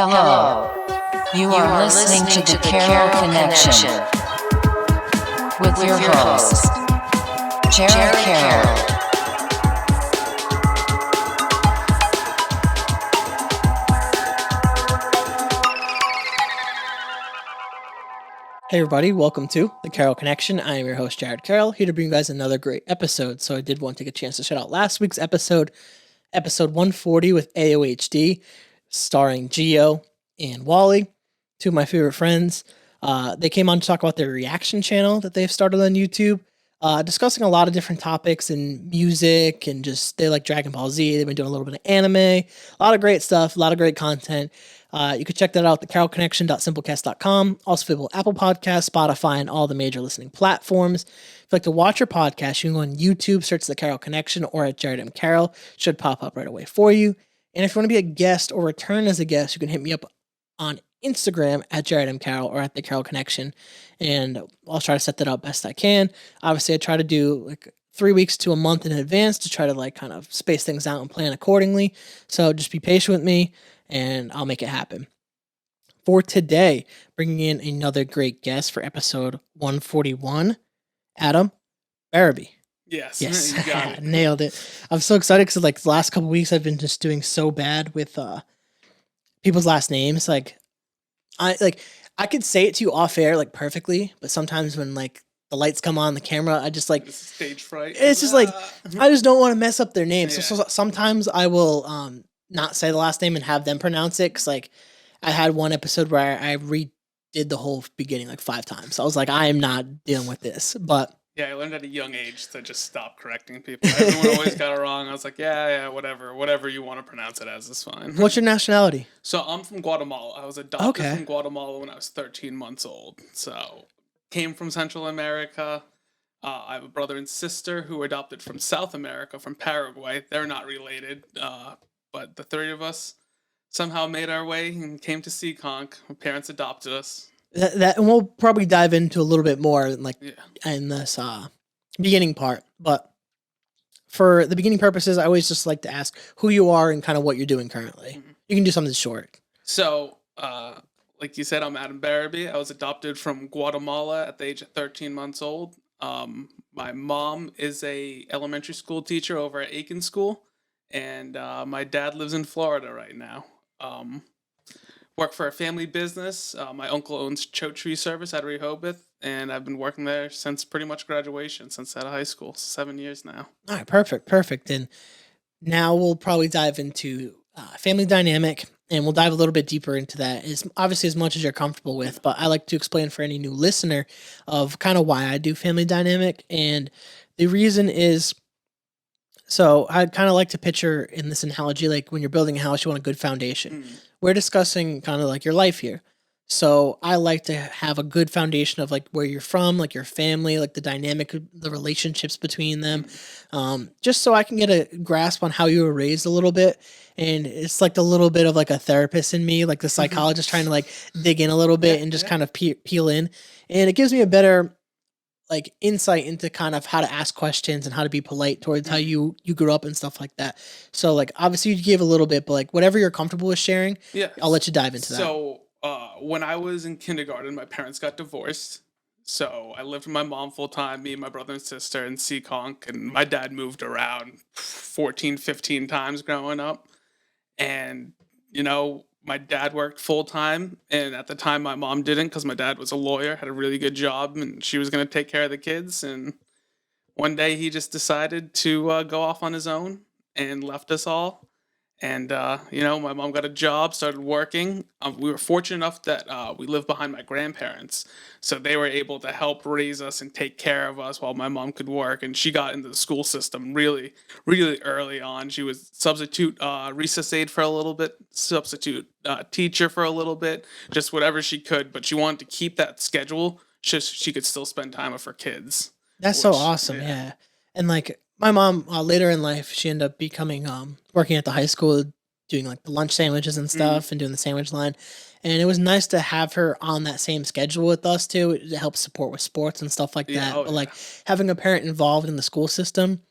Hello. You are listening to the Carroll Connection with your host, Jared Carroll. Hey everybody, welcome to the Carroll Connection. I am your host, Jared Carroll, here to bring you guys another great episode. So I did want to take a chance to shout out last week's episode 140 with AOHD, starring Gio and Wally, two of my favorite friends. They came on to talk about their reaction channel that they've started on YouTube, discussing a lot of different topics and music and just, they like Dragon Ball Z. They've been doing a little bit of anime, a lot of great stuff, a lot of great content. You can check that out at thecarrollconnection.simplecast.com. Also available Apple Podcasts, Spotify, and all the major listening platforms. If you'd like to watch your podcast, you can go on YouTube, search The Carroll Connection, or at Jared M. Carroll. Should pop up right away for you. And if you want to be a guest or return as a guest, you can hit me up on Instagram at Jared M. Carroll or at The Carroll Connection. And I'll try to set that up best I can. Obviously, I try to do like 3 weeks to a month in advance to try to like kind of space things out and plan accordingly. So just be patient with me, and I'll make it happen. For today, bringing in another great guest for episode 141, Adam Berube. Yes, Yes, you got it. nailed it. I'm so excited because like the last couple weeks I've been just doing so bad with people's last names. Like I could say it to you off air like perfectly, but sometimes when like the lights come on the camera, I just like This is stage fright. it's just like I just don't want to mess up their names. Yeah. So sometimes I will not say the last name and have them pronounce it, because like I had one episode where I redid the whole beginning like 5 times. So I was like, I am not dealing with this. But Yeah, I learned at a young age to just stop correcting people. Everyone always got it wrong. I was like, yeah, whatever you want to pronounce it as is fine. what's your nationality? So I'm from Guatemala. I was adopted Okay. from Guatemala when I was 13 months old. So came from Central America. I have a brother and sister who were adopted from South America, from Paraguay. They're not related, but the 3 of us somehow made our way and came to Seekonk. My parents adopted us. That and we'll probably dive into a little bit more like Yeah. in this beginning part. But for the beginning purposes, I always just like to ask who you are and kind of what you're doing currently. Mhm. You can do something short. So, like you said, I'm Adam Berube. I was adopted from Guatemala at the age of 13 months old. My mom is a elementary school teacher over at Aiken School, and my dad lives in Florida right now. Work for a family business. My uncle owns Chote Tree Service at Rehoboth, and I've been working there since pretty much graduation, since out of high school. 7 years now. All right, perfect. And now we'll probably dive into family dynamic, and we'll dive a little bit deeper into that, as obviously as much as you're comfortable with. But I like to explain for any new listener of kind of why I do family dynamic, and the reason is, so I kind of like to picture in this analogy, like when you're building a house, you want a good foundation. We're discussing kind of like your life here. So I like to have a good foundation of like where you're from, like your family, like the dynamic, the relationships between them, just so I can get a grasp on how you were raised a little bit. And it's like a little bit of like a therapist in me, like the psychologist trying to like dig in a little bit and just kind of peel in. And it gives me a better like insight into kind of how to ask questions and how to be polite towards how you grew up and stuff like that. So like obviously you gave a little bit, but like whatever you're comfortable with sharing, Yeah. I'll let you dive into that. So, when I was in kindergarten, my parents got divorced. So I lived with my mom full time, me and my brother and sister in Seekonk, and my dad moved around 14, 15 times growing up. And, my dad worked full time, and at the time my mom didn't, because my dad was a lawyer, had a really good job, and she was going to take care of the kids. And one day he just decided to go off on his own and left us all. And, my mom got a job, started working. We were fortunate enough that we lived behind my grandparents. So they were able to help raise us and take care of us while my mom could work. And she got into the school system really, really early on. She was substitute recess aide for a little bit, substitute teacher for a little bit, just whatever she could. But she wanted to keep that schedule so she could still spend time with her kids. That's so awesome. Yeah. And like my mom later in life, she ended up becoming working at the high school, doing like the lunch sandwiches and stuff and doing the sandwich line. And it was nice to have her on that same schedule with us too. It helps support with sports and stuff like that. But like having a parent involved in the school system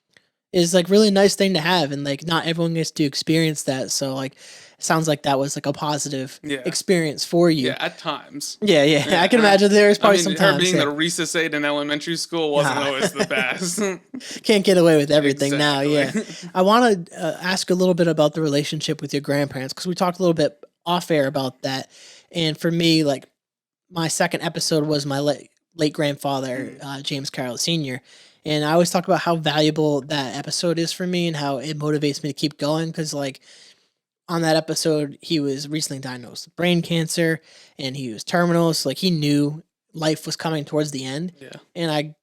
is like really nice thing to have, and like not everyone gets to experience that. So like sounds like that was like a positive Yeah. experience for you. Yeah, at times. Yeah, Yeah, I can imagine there was probably I mean, some her times. being Yeah. the recess aide in elementary school wasn't Ah. always the best. Can't get away with everything now. Yeah. Exactly. I want to ask a little bit about the relationship with your grandparents because we talked a little bit off air about that. And for me, like my second episode was my late grandfather, James Carroll Sr. And I always talk about how valuable that episode is for me and how it motivates me to keep going because, like, on that episode, he was recently diagnosed with brain cancer and he was terminal. So, like, he knew life was coming towards the end. Yeah. And I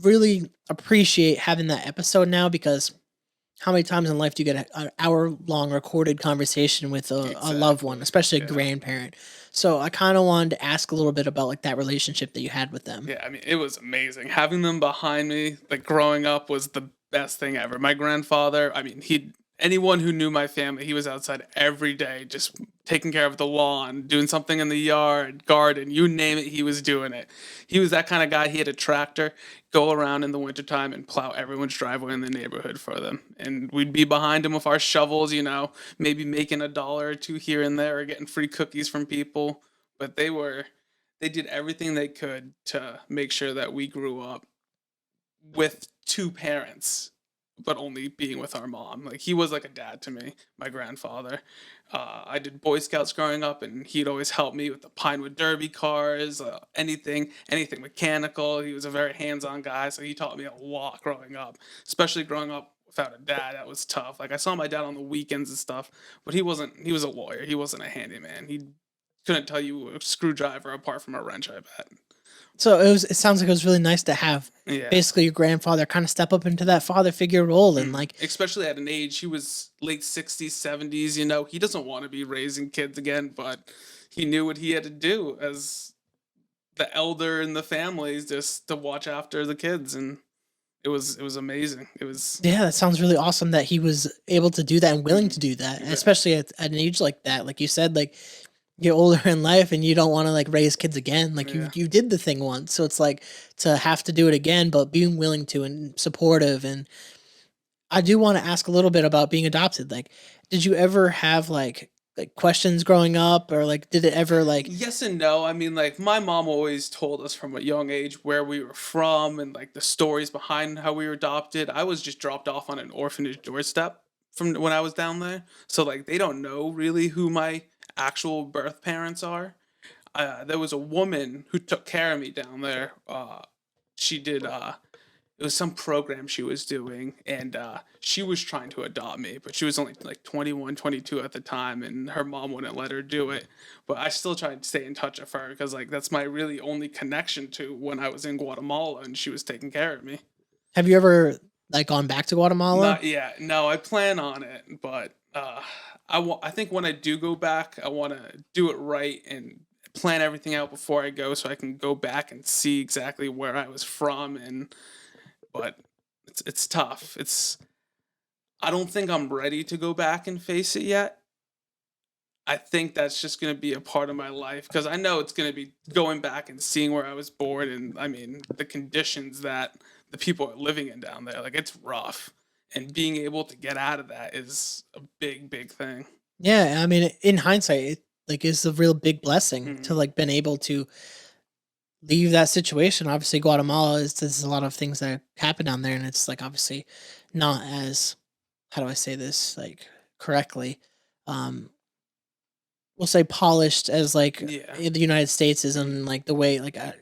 really appreciate having that episode now because how many times in life do you get an hour long recorded conversation with a loved one, especially a Yeah. grandparent? So I kind of wanted to ask a little bit about like that relationship that you had with them. Yeah, I mean, it was amazing. Having them behind me, like growing up, was the best thing ever. My grandfather, I mean, anyone who knew my family, he was outside every day, just taking care of the lawn, doing something in the yard, garden, you name it, he was doing it. He was that kind of guy. He had a tractor, go around in the wintertime and plow everyone's driveway in the neighborhood for them. And we'd be behind him with our shovels, maybe making $1 or $2 here and there or getting free cookies from people. But they did everything they could to make sure that we grew up with two parents, but only being with our mom. Like, he was like a dad to me, my grandfather. I did Boy Scouts growing up, and he'd always help me with the Pinewood Derby cars, anything mechanical. He was a very hands-on guy, so he taught me a lot growing up, especially growing up without a dad. That was tough. Like, I saw my dad on the weekends and stuff, but he was a lawyer. He wasn't a handyman. He couldn't tell you a screwdriver apart from a wrench, I bet. So it sounds like it was really nice to have basically your grandfather kind of step up into that father figure role and like, especially at an age, he was late 60s, 70s, he doesn't want to be raising kids again, but he knew what he had to do as the elder in the families just to watch after the kids. And it was amazing. Yeah, that sounds really awesome that he was able to do that and willing to do that, especially at an age like that. Like you said, like, get older in life and you don't want to like raise kids again. Like you did the thing once. So it's like to have to do it again, but being willing to and supportive. And I do want to ask a little bit about being adopted. Like, did you ever have like questions growing up or like, did it ever like, yes and no. I mean, like, my mom always told us from a young age where we were from and like the stories behind how we were adopted. I was just dropped off on an orphanage doorstep from when I was down there. So like, they don't know really who my actual birth parents are. There was a woman who took care of me down there. She did it was some program she was doing, and she was trying to adopt me, but she was only like 21, 22 at the time, and her mom wouldn't let her do it. But I still tried to stay in touch with her because like that's my really only connection to when I was in Guatemala and she was taking care of me. have you ever like gone back to Guatemala? Not yet. No, I plan on it, but I think when I do go back, I want to do it right and plan everything out before I go, so I can go back and see exactly where I was from. But it's tough. I don't think I'm ready to go back and face it yet. I think that's just going to be a part of my life because I know it's going to be going back and seeing where I was born, and I mean the conditions that the people are living in down there. Like, it's rough. And being able to get out of that is a big, big thing. Yeah, I mean, in hindsight, it like is a real big blessing to like been able to leave that situation. Obviously, Guatemala there's a lot of things that happen down there, and it's like obviously not as, how do I say this like correctly? We'll say polished as like in the United States is, in like the way like I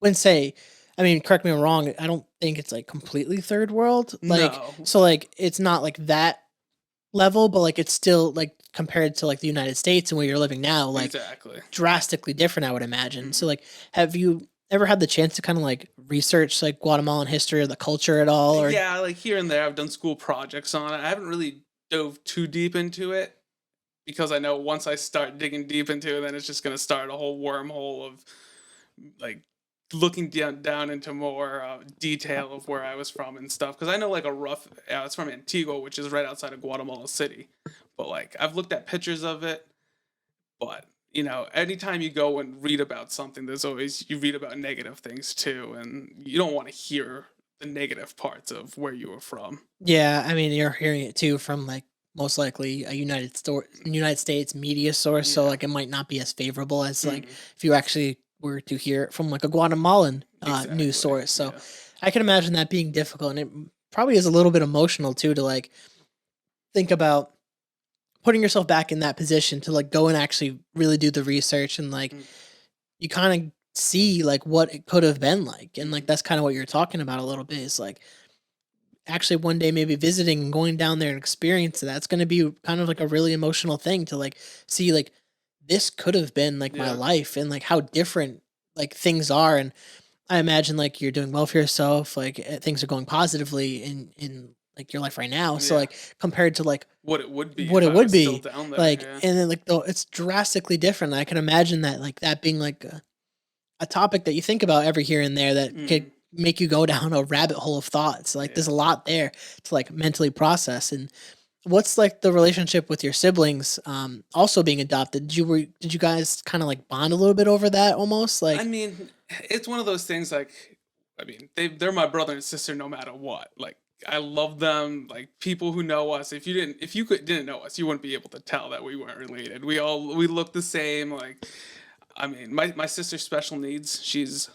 wouldn't say. I mean, correct me if I'm wrong. I don't think it's like completely third world. Like, No. so like it's not like that level, but like it's still like compared to like the United States and where you're living now, like Exactly. drastically different, I would imagine. So like, have you ever had the chance to kind of like research like Guatemalan history or the culture at all? Or Yeah, like here and there, I've done school projects on it. I haven't really dove too deep into it because I know once I start digging deep into it, then it's just going to start a whole wormhole of like looking down into more detail of where I was from and stuff. Because I know like a rough, it's from Antigua, which is right outside of Guatemala City. But like I've looked at pictures of it, but anytime you go and read about something, you read about negative things too, and you don't want to hear the negative parts of where you were from. yeah, I mean, you're hearing it too from like most likely a United States media source, so Yeah. like it might not be as favorable as like Mhm. if you actually were to hear it from like a Guatemalan news Exactly. source. So Yeah. I can imagine that being difficult, and it probably is a little bit emotional too to like think about putting yourself back in that position to like go and actually really do the research and like Mm. you kind of see like what it could have been like, and like Mhm. that's kind of what you're talking about a little bit is like actually one day maybe visiting and going down there and experiencing that. It's going to be kind of like a really emotional thing to like see like this could have been like my Yeah. life and like how different like things are. And I imagine like you're doing well for yourself, like things are going positively in like your life right now. So Yeah. like compared to like What it would be what if it I would was still be, down there. like, Yeah. and then like though it's drastically different. I can imagine that like that being like a topic that you think about every here and there that could Mhm. make you go down a rabbit hole of thoughts. Like there's Yeah. a lot there to like mentally process. And what's like the relationship with your siblings also being adopted? Did you guys kind of like bond a little bit over that almost? I Like mean, it's one of those things like they're my brother and sister no matter what. Like I love them. Like people who know us, if you didn't know us, you wouldn't be able to tell that we weren't related. We look the same. Like I mean, my sister's special needs. She's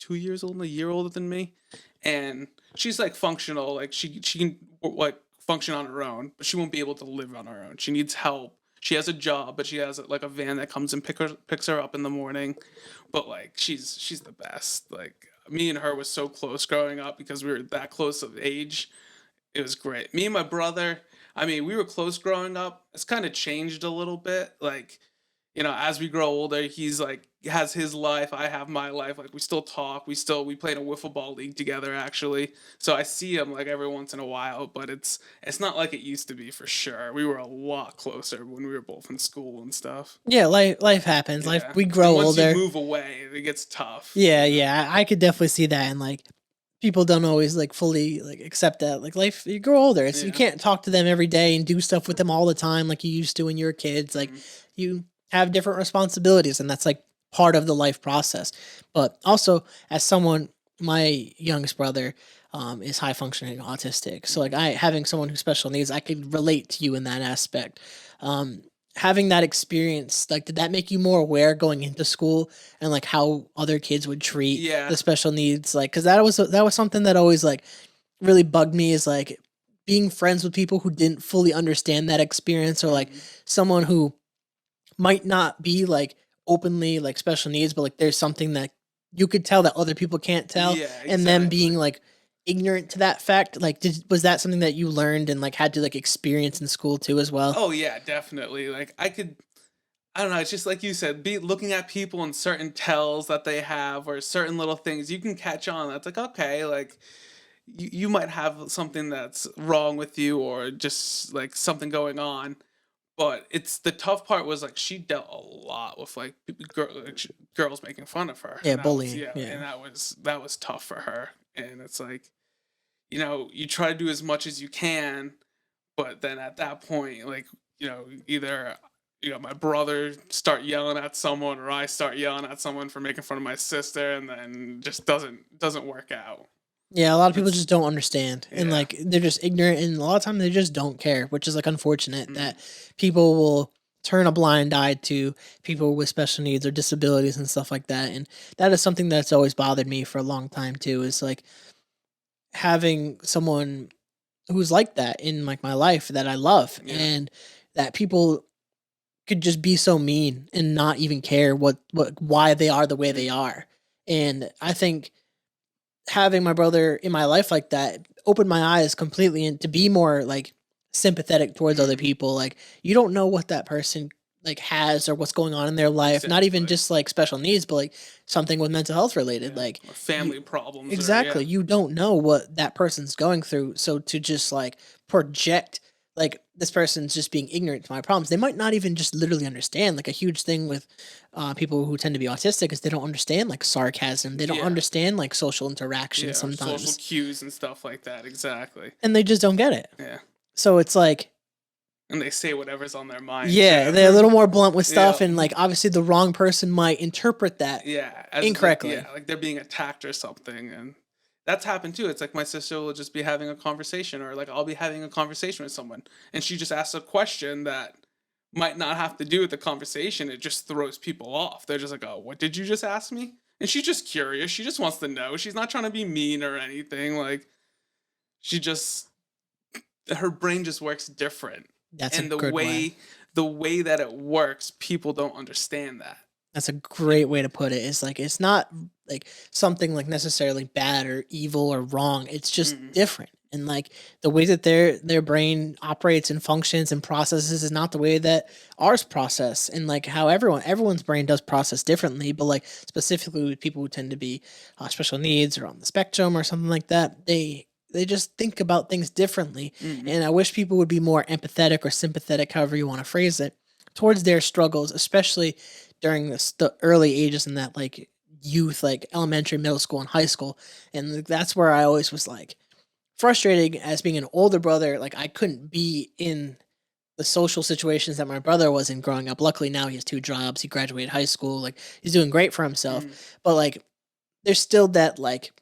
2 years old, a year older than me, and she's like functional. Like she can like function on her own, but she won't be able to live on her own. She needs help. She has a job, but she has like a van that comes and picks her up in the morning. But like she's the best. Like me and her was so close growing up because we were that close of age. It was great. Me and my brother, I mean, we were close growing up. It's kind of changed a little bit. Like, as we grow older, he's like has his life, I have my life. Like we still talk. We played a wiffle ball league together actually. So I see him like every once in a while, but it's not like it used to be for sure. We were a lot closer when we were both in school and stuff. yeah, life happens. Life Yeah. we And grow once you older. move away, it gets tough. Yeah, yeah, I could definitely see that, and like people don't always like fully like accept that. Like life, you grow older, so you Yeah. can't talk to them every day and do stuff with them all the time like you used to when you were kids. Like Mhm. you have different responsibilities, and that's like part of the life process. But also, as someone, my youngest brother is high functioning autistic, so like Mhm. I having someone who's special needs, I could relate to you in that aspect. Um, Having that experience, like, did that make you more aware going into school and like how other kids would treat Yeah. the special needs? Like, because that was something that always like really bugged me is like being friends with people who didn't fully understand that experience, or like Mhm. someone who might not be like openly like special needs, but like there's something that you could tell that other people can't tell, Yeah, and them being exactly. like ignorant to that fact. Like, was that something that you learned and like had to like experience in school too as well? Oh yeah, definitely. Like I don't know, it's just like you said, be looking at people and certain tells that they have or certain little things you can catch on. That's like, okay, like you might have something that's wrong with you or just like something going on. But it's the tough part was like she dealt a lot with like girls making fun of her. Yeah, And that was bullying. yeah, Yeah. and that was tough for her. And it's like, you try to do as much as you can, but then at that point, like, either my brother start yelling at someone or I start yelling at someone for making fun of my sister, and then just doesn't work out. Yeah, a lot of people It's just don't understand, and yeah. like they're just ignorant, and a lot of times they just don't care, which is like unfortunate Mm, that people will turn a blind eye to people with special needs or disabilities and stuff like that. And that is something that's always bothered me for a long time too. Is like having someone who's like that in like my life that I love, yeah. and that people could just be so mean and not even care what why they are the way they Mm, are. And I think having my brother in my life like that opened my eyes completely and to be more like sympathetic towards other mhm, people. Like you don't know what that person like has or what's going on in their life, not even exactly. just like special needs, but like something with mental health related. Yeah. Like Or you family problems or yeah. exactly, you don't know what that person's going through. So to just like project like this person's just being ignorant to my problems. They might not even just literally understand. Like a huge thing with people who tend to be autistic is they don't understand like sarcasm. They don't Yeah. understand like social interaction Yeah. Or social sometimes, cues and stuff like that. Exactly. and they just don't get it. Yeah. So it's like, And they say whatever's on their mind yeah, they're a too. little more blunt with Yeah. stuff, and like obviously the wrong person might interpret that Yeah, as like incorrectly. yeah, like they're being attacked or something, and that's happened too. It's like my sister will just be having a conversation, or like I'll be having a conversation with someone, and she just asks a question that might not have to do with the conversation. It just throws people off. They're just like, "Oh, what did you just ask me?" And she's just curious. She just wants to know. She's not trying to be mean or anything. Like, she just, her brain just works different. That's And a good way. the way that it works, people don't understand that. That's a great way to put it. It's like it's not like something like necessarily bad or evil or wrong. It's just different. And like the way that their brain operates and functions and processes is not the way that ours process. And like how everyone's brain does process differently, but like specifically with people who tend to be special needs or on the spectrum or something like that, they just think about things differently. And I wish people would be more empathetic or sympathetic, however you want to phrase it, towards their struggles, especially during the early ages in that like youth, like elementary, middle school, and high school. And like, that's where I always was like frustrating as being an older brother. Like I couldn't be in the social situations that my brother was in growing up. Luckily now he has 2 jobs. He graduated high school. Like he's doing great for himself. But like there's still that like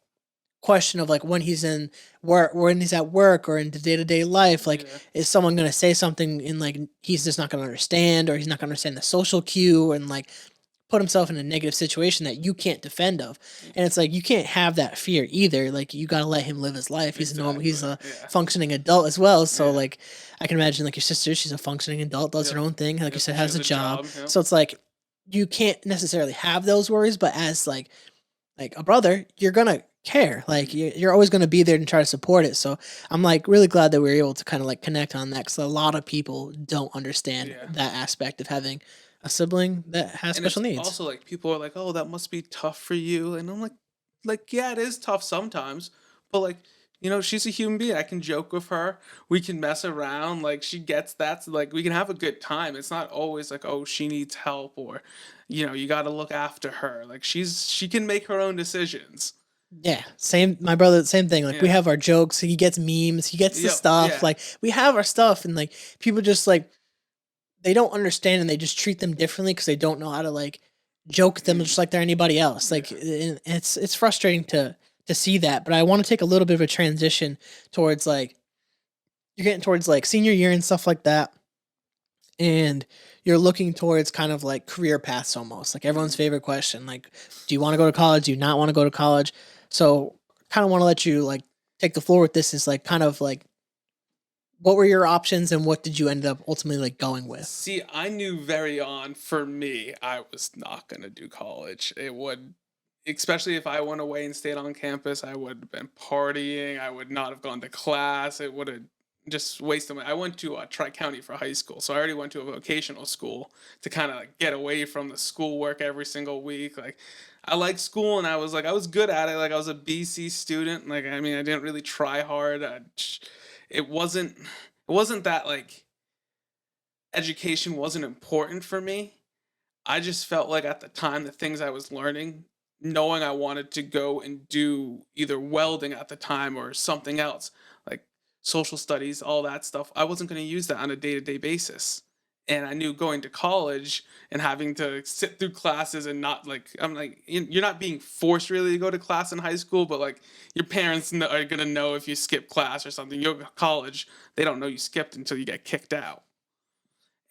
question of like when he's in work, when he's at work or in the day-to-day life, like is someone going to say something and like he's just not going to understand, or he's not going to understand the social cue and like put himself in a negative situation that you can't defend of. And it's like you can't have that fear either. Like you got to let him live his life. He's he's a functioning adult as well. So like I can imagine like your sister, she's a functioning adult, does her own thing, like you said, has a job. So it's like you can't necessarily have those worries, but as like a brother, you're gonna care. Like you're always gonna be there and try to support it. So I'm like really glad that we were able to kind of like connect on that, because a lot of people don't understand that aspect of having a sibling that has special needs. Also, like people are like, "Oh, that must be tough for you," and I'm like yeah, it is tough sometimes, but like she's a human being. I can joke with her. We can mess around. Like she gets that. So, like we can have a good time. It's not always like, oh, she needs help, or you got to look after her. Like she can make her own decisions. Yeah, same. My brother, same thing. Like we have our jokes. He gets memes. He gets the stuff. Yeah. Like we have our stuff, and like people just like they don't understand, and they just treat them differently because they don't know how to like joke them just like they're anybody else. Like it's frustrating to see that. But I want to take a little bit of a transition towards like you're getting towards like senior year and stuff like that, and you're looking towards kind of like career paths almost. Like everyone's favorite question, like, do you want to go to college? Do you not want to go to college? So kind of want to let you like take the floor with this, is like kind of like what were your options and what did you end up ultimately like going with? See, I knew very on for me, I was not going to do college. It would, especially if I went away and stayed on campus, I would have been partying. I would not have gone to class. It would have just wasted my. I went to Tri-County for high school, so I already went to a vocational school to kind of like get away from the schoolwork every single week. Like I liked school, and I was good at it. Like I was a BC student. Like I mean, I didn't really try hard. It wasn't that like education wasn't important for me. I just felt like at the time the things I was learning, knowing I wanted to go and do either welding at the time or something else, like social studies, all that stuff, I wasn't going to use that on a day-to-day basis. And I knew going to college and having to sit through classes and not like, I'm like, you're not being forced really to go to class in high school, but like your parents are going to know if you skip class or something. You go to college, they don't know you skipped until you get kicked out.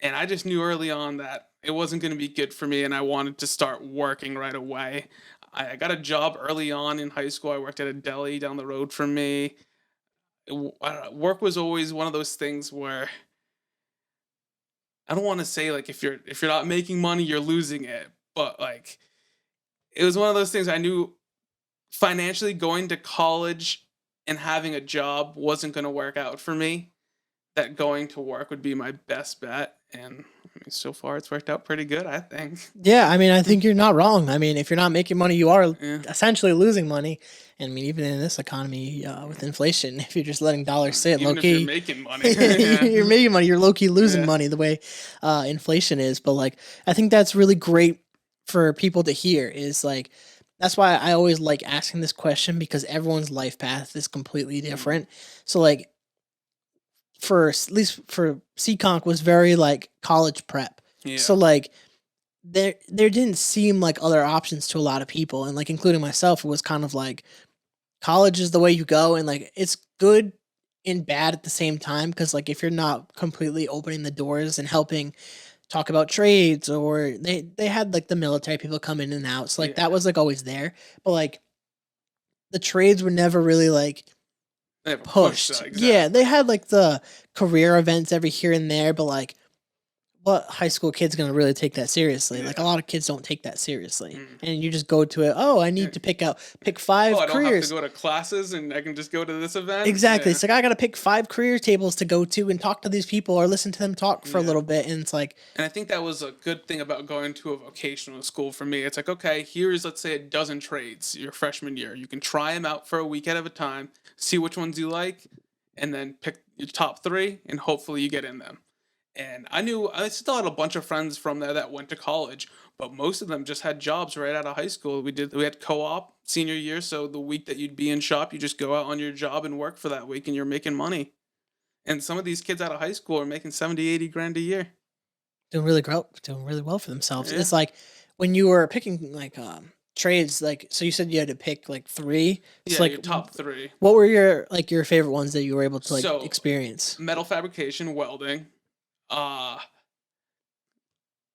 And I just knew early on that it wasn't going to be good for me, and I wanted to start working right away. I got a job early on in high school. I worked at a deli down the road from me. Work was always one of those things where I don't want to say like if you're not making money, you're losing it, but like it was one of those things I knew financially going to college and having a job wasn't going to work out for me. That going to work would be my best bet, and I mean, so far it's worked out pretty good, I think. Yeah, I mean, I think you're not wrong. I mean, if you're not making money, you are essentially losing money. And I mean, even in this economy with inflation, if you're just letting dollars sit low key, you're making money, you're making money. You're low key losing money the way inflation is. But like, I think that's really great for people to hear. Is like that's why I always like asking this question, because everyone's life path is completely different. So like, at least for Seekonk was very like college prep. Yeah. So like there didn't seem like other options to a lot of people, and like including myself, it was kind of like college is the way you go, and like it's good and bad at the same time because like if you're not completely opening the doors and helping talk about trades, or they had like the military people come in and out, so like that Yeah. was like always there, but like the trades were never really like They never pushed pushed. that Yeah, they exactly. had like the career events every here and there, but like what high school kid's gonna really take that seriously? Like a Yeah. lot of kids don't take that seriously, Mm. and you just go to it. Oh, I Yeah. need to pick Oh, five I don't have to careers. go to classes and I can just go to this event. Exactly. Yeah. It's like I gotta pick five career tables to go to and talk to these people or listen to them talk for a Yeah. little bit. And it's like, And I think that was a good thing about going to a vocational school for me. It's like, okay, here's, let's say, a dozen trades your freshman year. You can try them out for a week at a time, see which ones you like, and then pick your top three, and hopefully you get in them. And I still had a bunch of friends from there that went to college, but most of them just had jobs right out of high school. We had co-op senior year, so the week that you'd be in shop, you just go out on your job and work for that week, and you're making money. And some of these kids out of high school are making 70, 80 grand a year. doing really well for themselves. Yeah. It's like when you were picking like trades, like so you said you had to pick like three. It's Yeah, like your top three. what were your favorite ones that you were able to like So experience? metal fabrication, welding. Uh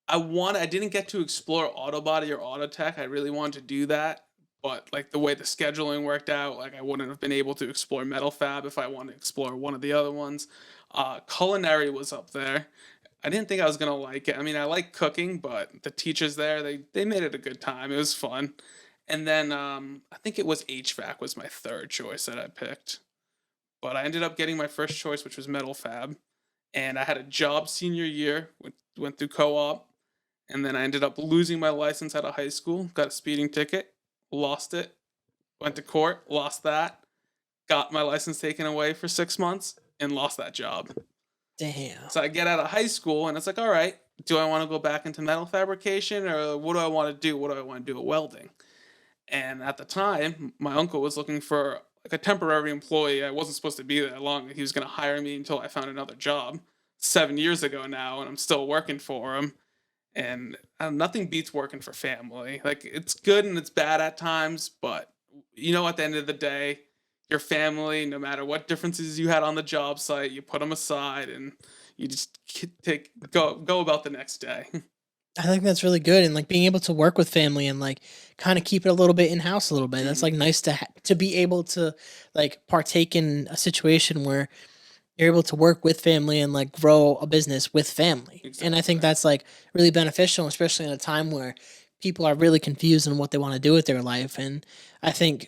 I didn't get to explore auto body or auto tech. I really wanted to do that, but like the way the scheduling worked out, like I wouldn't have been able to explore metal fab if I wanted to explore one of the other ones. Culinary was up there. I didn't think I was gonna like it. I mean, I like cooking, but the teachers there, they made it a good time. It was fun. And then I think it was HVAC was my third choice that I picked. But I ended up getting my first choice, which was metal fab. And I had a job senior year, went through co-op, and then I ended up losing my license out of high school, got a speeding ticket, lost it, went to court, lost that, got my license taken away for 6 months, and lost that job. Damn. So I get out of high school, and it's like, all right, do I want to go back into metal fabrication, or what do I want to do? What do I want to do with welding? And at the time, my uncle was looking for like a temporary employee. I wasn't supposed to be there long. He was going to hire me until I found another job 7 years ago now, and I'm still working for him. And nothing beats working for family. Like it's good and it's bad at times, but at the end of the day, your family, no matter what differences you had on the job site, you put them aside and you just go about the next day. I think that's really good, and like being able to work with family and like kind of keep it a little bit in house a little bit. That's like Mhm. nice to be able to like partake in a situation where you're able to work with family and like grow a business with family. And I think Exactly. that's like really beneficial, especially in a time where people are really confused on what they want to do with their life. And I think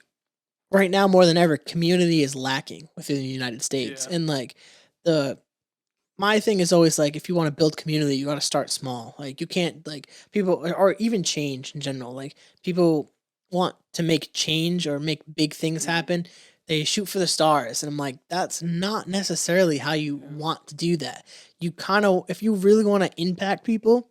right now more than ever, community is lacking within the United States. Yeah. And like the my thing is always like if you want to build community, you got to start small. Like you can't like people or even change in general. Like people want to make change or make big things Mhm. happen. They shoot for the stars, and I'm like, that's not necessarily how you Yeah. want to do that. You kind of, if you really want to impact people,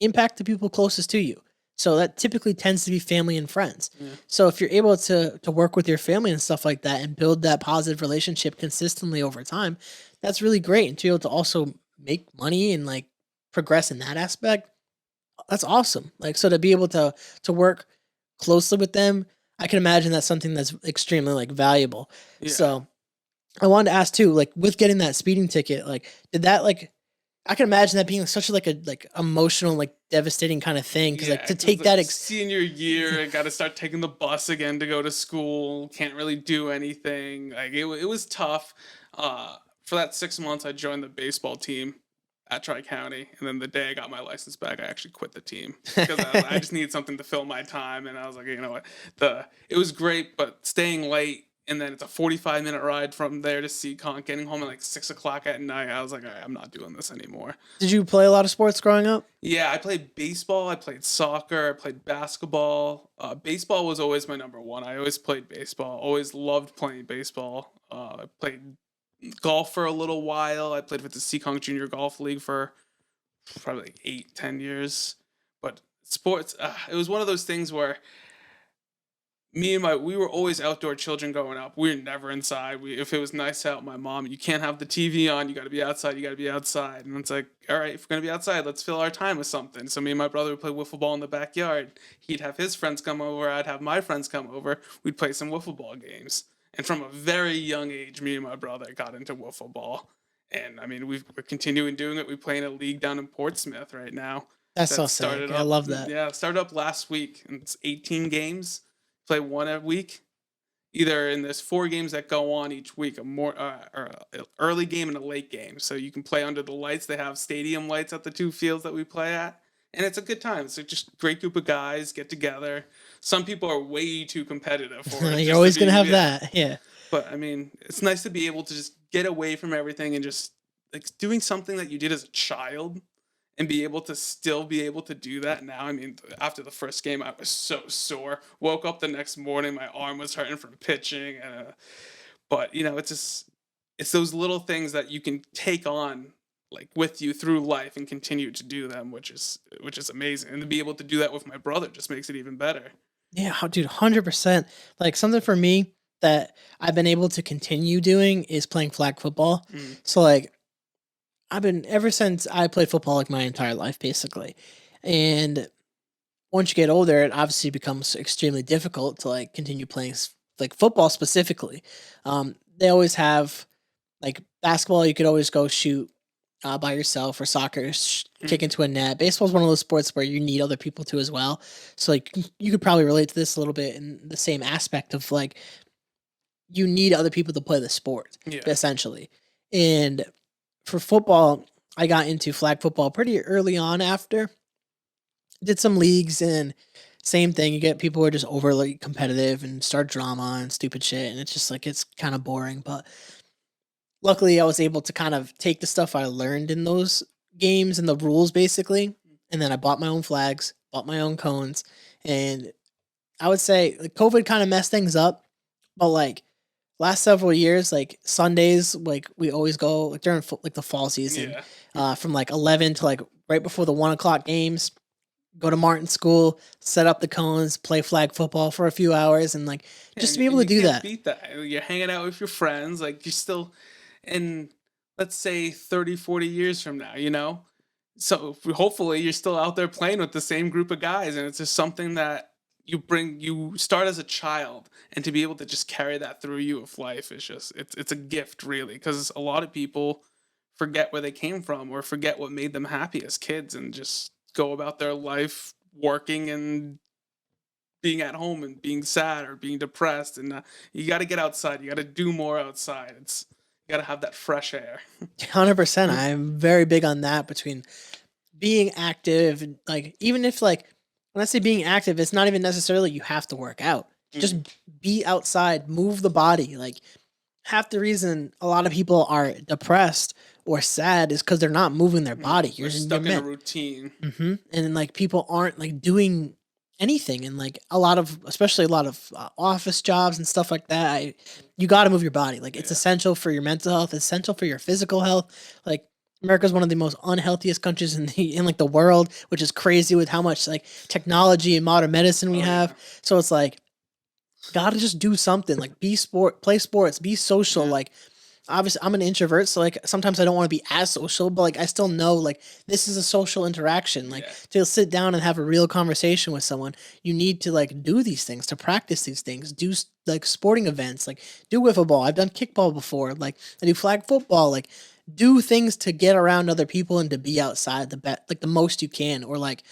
impact the people closest to you. So that typically tends to be family and friends. Yeah. So if you're able to work with your family and stuff like that and build that positive relationship consistently over time, that's really great. And to be able to also make money and like progress in that aspect, that's awesome. Like so to be able to work closely with them, I can imagine that's something that's extremely like valuable. Yeah. So I wanted to ask too, like with getting that speeding ticket, like did that like I can imagine that being such a like emotional, like devastating kind of thing because like Yeah, to because take like that senior year, I got to start taking the bus again to go to school. Can't really do anything. Like it was tough. For that 6 months, I joined the baseball team at Tri County, and then the day I got my license back, I actually quit the team because I just needed something to fill my time. And I was like, you know what, it was great, but staying late. And then it's a 45-minute ride from there to Seekonk, getting home at like 6 o'clock at night. I was like, all right, I'm not doing this anymore. Did you play a lot of sports growing up? Yeah, I played baseball. I played soccer. I played basketball. Baseball was always my number one. I always played baseball. Always loved playing baseball. I played golf for a little while. I played with the Seekonk Junior Golf League for probably like 8, 10 years. But sports, it was one of those things where we were always outdoor children growing up. We were never inside. If it was nice out, my mom, you can't have the TV on. You got to be outside. You got to be outside. And it's like, all right, if we're gonna be outside, let's fill our time with something. So me and my brother would play wiffle ball in the backyard. He'd have his friends come over. I'd have my friends come over. We'd play some wiffle ball games. And from a very young age, me and my brother got into wiffle ball. And I mean, we're continuing doing it. We play in a league down in Portsmouth right now. That's so That sick. started I up. love that. Yeah, started up last week, and it's 18 games. Play one a week. Either in there's 4 games that go on each week, a early game and a late game. So you can play under the lights. They have stadium lights at the 2 fields that we play at, and it's a good time. It's just a great group of guys get together. Some people are way too competitive for it. You're always gonna have that. Yeah. But I mean, it's nice to be able to just get away from everything and just like doing something that you did as a child and be able to still be able to do that now. I mean, after the first game, I was so sore. Woke up the next morning, my arm was hurting from pitching. But you know, it's those little things that you can take on like with you through life and continue to do them, which is amazing. And to be able to do that with my brother just makes it even better. Yeah, dude, 100%. Like something for me that I've been able to continue doing is playing flag football. So like I've been ever since I played football like my entire life basically. And once you get older, it obviously becomes extremely difficult to like continue playing like football specifically. They always have like basketball, you could always go shoot by yourself, or soccer, kick into a net. Baseball is one of those sports where you need other people too as well. So like you could probably relate to this a little bit in the same aspect of like you need other people to play the sport, Yeah. essentially. And for football, I got into flag football pretty early on after. Did some leagues and same thing. You get people who are just overly competitive and start drama and stupid shit. And it's just like, it's kind of boring. But luckily, I was able to kind of take the stuff I learned in those games and the rules basically. And then I bought my own flags, bought my own cones. And I would say like COVID kind of messed things up. But like, last several years, like Sundays, like we always go like during like the fall season, from like 11 to like right before the 1 o'clock games. Go to Martin School, set up the cones, play flag football for a few hours, and like just to be able to do that. Beat that. You're hanging out with your friends, like you're still in, let's say 30, 40 years from now, you know. So hopefully you're still out there playing with the same group of guys, and it's just something that you start as a child, and to be able to just carry that through you of life is just it's a gift really, because a lot of people forget where they came from or forget what made them happy as kids and just go about their life working and being at home and being sad or being depressed. And you got to get outside, you got to do more outside. You got to have that fresh air. 100%. I'm very big on that, between being active, like even if like when I say being active, it's not even necessarily you have to work out. Just be outside, move the body. Like half the reason a lot of people are depressed or sad is because they're not moving their body. You're stuck in a routine. And then like people aren't like doing anything, and like especially a lot of office jobs and stuff like that. You got to move your body. Like it's essential for your mental health, essential for your physical health. Like America's one of the most unhealthiest countries in like the world, which is crazy with how much like technology and modern medicine we have. So it's like, gotta just do something, like play sports, be social. Like obviously I'm an introvert, so like sometimes I don't want to be as social, but like I still know like this is a social interaction. Like to sit down and have a real conversation with someone, you need to like do these things, to practice these things, do like sporting events, like do wiffle ball. I've done kickball before, like I do flag football, like do things to get around other people and to be outside the most you can. Or like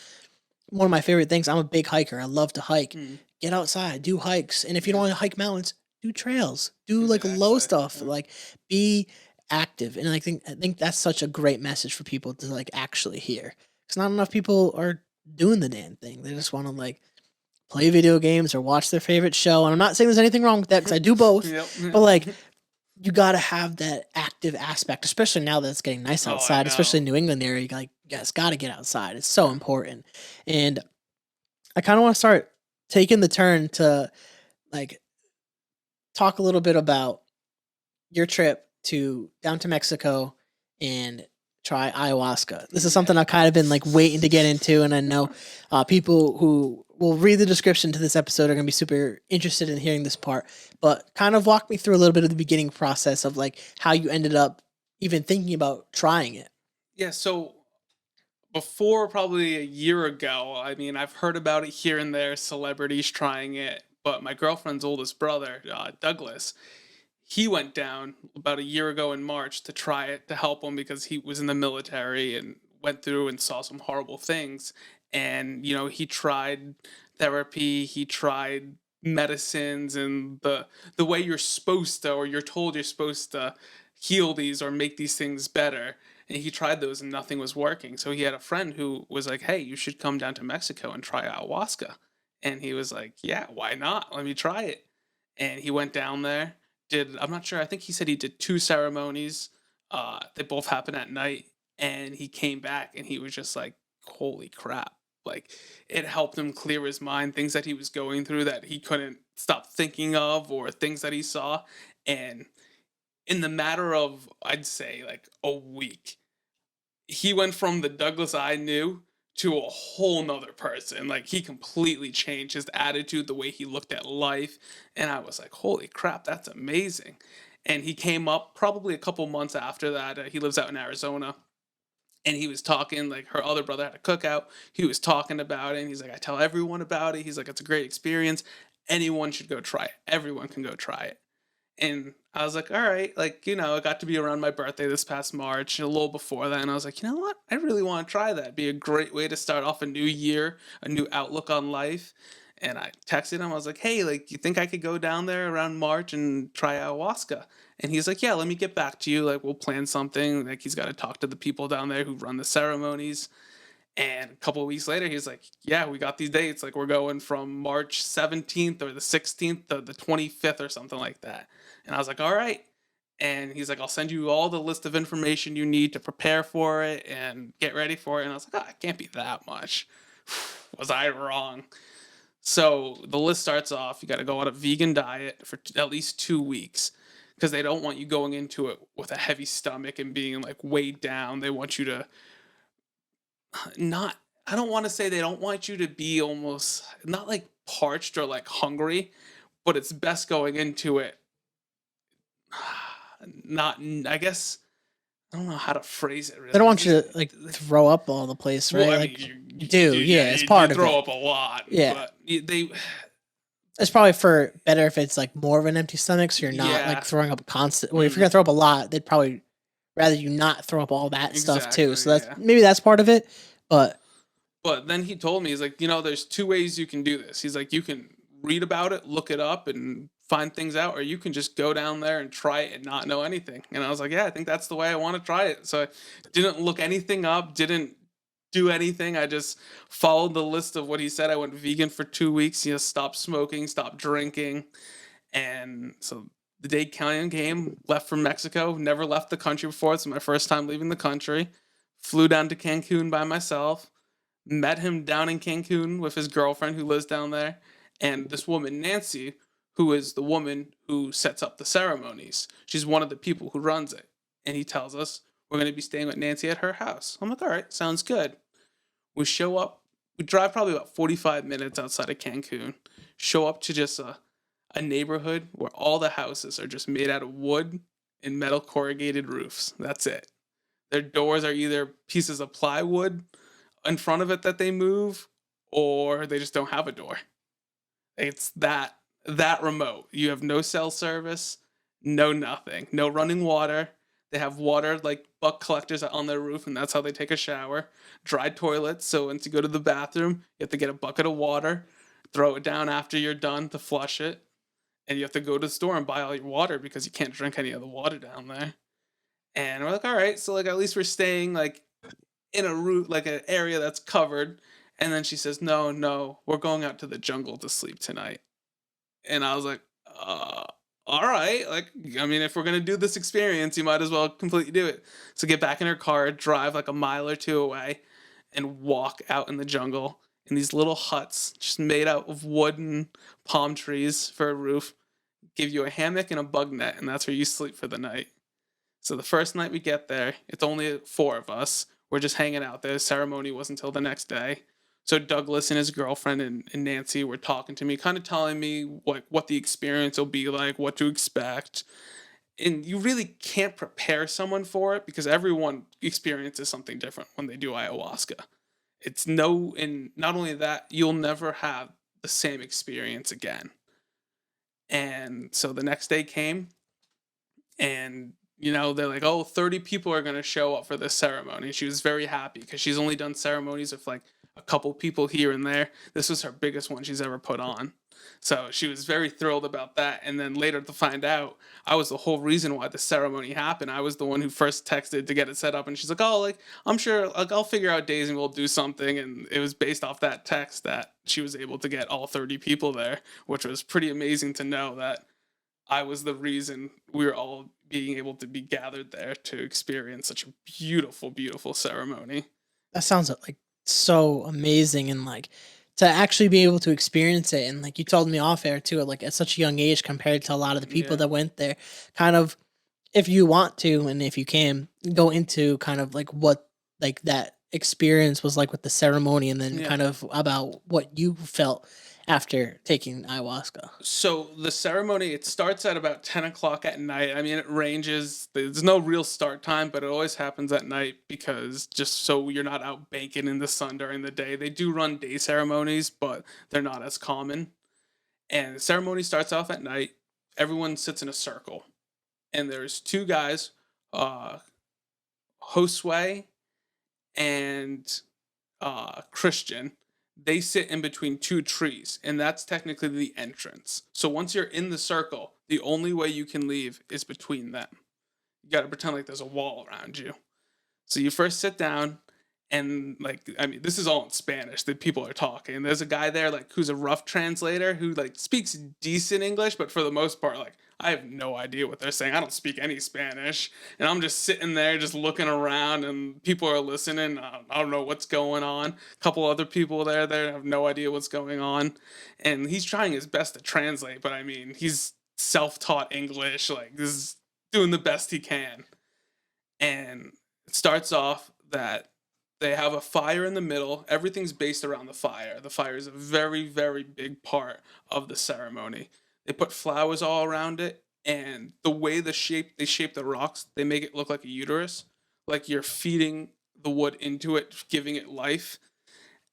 one of my favorite things, I'm a big hiker. I love to hike. Get outside, do hikes. And if you don't want to hike mountains, do trails, do like low stuff, like be active. And I think that's such a great message for people to like actually hear. Because not enough people are doing the damn thing. They just want to like play video games or watch their favorite show. And I'm not saying there's anything wrong with that, because I do both. But like you got to have that active aspect, especially now that it's getting nice outside, especially in New England area. You guys got to get outside. It's so important. And I kind of want to start taking the turn to like talk a little bit about your trip down to Mexico and try ayahuasca. This is something I've kind of been like waiting to get into, and I know people who will read the description to this episode are going to be super interested in hearing this part, but kind of walk me through a little bit of the beginning process of like how you ended up even thinking about trying it. Yeah, so before probably a year ago, I mean, I've heard about it here and there, celebrities trying it, but my girlfriend's oldest brother, Douglas, he went down about a year ago in March to try it to help him because he was in the military and went through and saw some horrible things. And, he tried therapy, he tried medicines, and the way you're supposed to, or you're told you're supposed to heal these or make these things better. And he tried those and nothing was working. So he had a friend who was like, "Hey, you should come down to Mexico and try ayahuasca." And he was like, "Yeah, why not? Let me try it." And he went down there, I'm not sure, I think he said he did two ceremonies. They both happened at night. And he came back and he was just like, holy crap. Like, it helped him clear his mind, things that he was going through that he couldn't stop thinking of, or things that he saw. And in the matter of, I'd say, like a week, he went from the Douglas I knew to a whole nother person. Like, he completely changed his attitude, the way he looked at life. And I was like, holy crap, that's amazing. And he came up probably a couple months after that. He lives out in Arizona. And he was talking, like, her other brother had a cookout. He was talking about it. And he's like, I tell everyone about it. He's like, it's a great experience. Anyone should go try it. Everyone can go try it. And I was like, all right, like, it got to be around my birthday this past March, a little before that. And I was like, you know what? I really want to try that. It'd be a great way to start off a new year, a new outlook on life. And I texted him. I was like, hey, like, you think I could go down there around March and try ayahuasca? And he's like, yeah, let me get back to you. Like, we'll plan something. Like, he's got to talk to the people down there who run the ceremonies. And a couple of weeks later, he's like, yeah, we got these dates. Like, we're going from March 17th or the 16th to the 25th or something like that. And I was like, all right. And he's like, I'll send you all the list of information you need to prepare for it and get ready for it. And I was like, oh, it can't be that much. Was I wrong? So the list starts off, you got to go on a vegan diet for at least 2 weeks, because they don't want you going into it with a heavy stomach and being like weighed down. They want you to not, I don't want to say they don't want you to be almost not like parched or like hungry, but it's best going into it not, I guess, I don't know how to phrase it really. They don't want you to like throw up all the place, right? Well, I like mean, you do, yeah. It's part of it. Throw up a lot, yeah. But they. It's probably for better if it's like more of an empty stomach, so you're not like throwing up constant. Well, if you're gonna throw up a lot, they'd probably rather you not throw up all that stuff too. So that's maybe that's part of it, but. But then he told me, he's like, there's two ways you can do this. He's like, you can read about it, look it up, and find things out, or you can just go down there and try it and not know anything. And I was like, yeah, I think that's the way I want to try it. So I didn't look anything up, didn't do anything. I just followed the list of what he said. I went vegan for 2 weeks, stopped smoking, stopped drinking. And so the day came, left from Mexico, never left the country before. It's my first time leaving the country. Flew down to Cancun by myself. Met him down in Cancun with his girlfriend who lives down there. And this woman, Nancy, who is the woman who sets up the ceremonies. She's one of the people who runs it. And he tells us we're going to be staying with Nancy at her house. I'm like, all right, sounds good. We show up. We drive probably about 45 minutes outside of Cancun. Show up to just a neighborhood where all the houses are just made out of wood and metal corrugated roofs. That's it. Their doors are either pieces of plywood in front of it that they move, or they just don't have a door. It's that remote. You have no cell service, no nothing, no running water. They have water like buck collectors on their roof, and that's how they take a shower. Dry toilets, so once you go to the bathroom, you have to get a bucket of water, throw it down after you're done to flush it, and you have to go to the store and buy all your water because you can't drink any of the water down there. And we're like, all right, so like at least we're staying like in a route, like an area that's covered. And then she says, no, we're going out to the jungle to sleep tonight. And I was like, all right. Like, I mean, if we're going to do this experience, you might as well completely do it. So get back in her car, drive like a mile or two away, and walk out in the jungle in these little huts just made out of wood and palm trees for a roof. Give you a hammock and a bug net, and that's where you sleep for the night. So the first night we get there, it's only 4 of us. We're just hanging out there. The ceremony wasn't until the next day. So Douglas and his girlfriend and Nancy were talking to me, kind of telling me what the experience will be like, what to expect. And you really can't prepare someone for it because everyone experiences something different when they do ayahuasca. And not only that, you'll never have the same experience again. And so the next day came, and they're like, oh, 30 people are going to show up for this ceremony. She was very happy because she's only done ceremonies with like a couple people here and there. This was her biggest one she's ever put on, so she was very thrilled about that. And then later to find out I was the whole reason why the ceremony happened. I was the one who first texted to get it set up, and she's like, oh, like, I'm sure, like, I'll figure out days and we'll do something. And it was based off that text that she was able to get all 30 people there, which was pretty amazing to know that I was the reason we were all being able to be gathered there to experience such a beautiful, beautiful ceremony. That sounds like so amazing, and like to actually be able to experience it. And like you told me off air too, like at such a young age compared to a lot of the people Yeah. that went there, kind of, if you want to and if you can go into kind of like what like that experience was like with the ceremony, and then Yeah. kind of about what you felt after taking ayahuasca. So the ceremony, it starts at about 10 o'clock at night. I mean, it ranges. There's no real start time, but it always happens at night because just so you're not out baking in the sun during the day. They do run day ceremonies, but they're not as common. And the ceremony starts off at night. Everyone sits in a circle. And there's two guys, uh, Josue and Christian. They sit in between two trees, and that's technically the entrance. So once you're in the circle, the only way you can leave is between them. You got to pretend like there's a wall around you. So you first sit down, and like, I mean, this is all in Spanish that people are talking. There's a guy there like who's a rough translator who like speaks decent English, but for the most part, like, I have no idea what they're saying. I don't speak any Spanish, and I'm just sitting there just looking around, and people are listening. I don't know what's going on. A couple other people there have no idea what's going on, and he's trying his best to translate. But I mean, he's self-taught English, like, this is doing the best he can. And it starts off that they have a fire in the middle. Everything's based around the fire. The fire is a very, very big part of the ceremony. They put flowers all around it, and the way they shape the rocks, they make it look like a uterus, like you're feeding the wood into it, giving it life.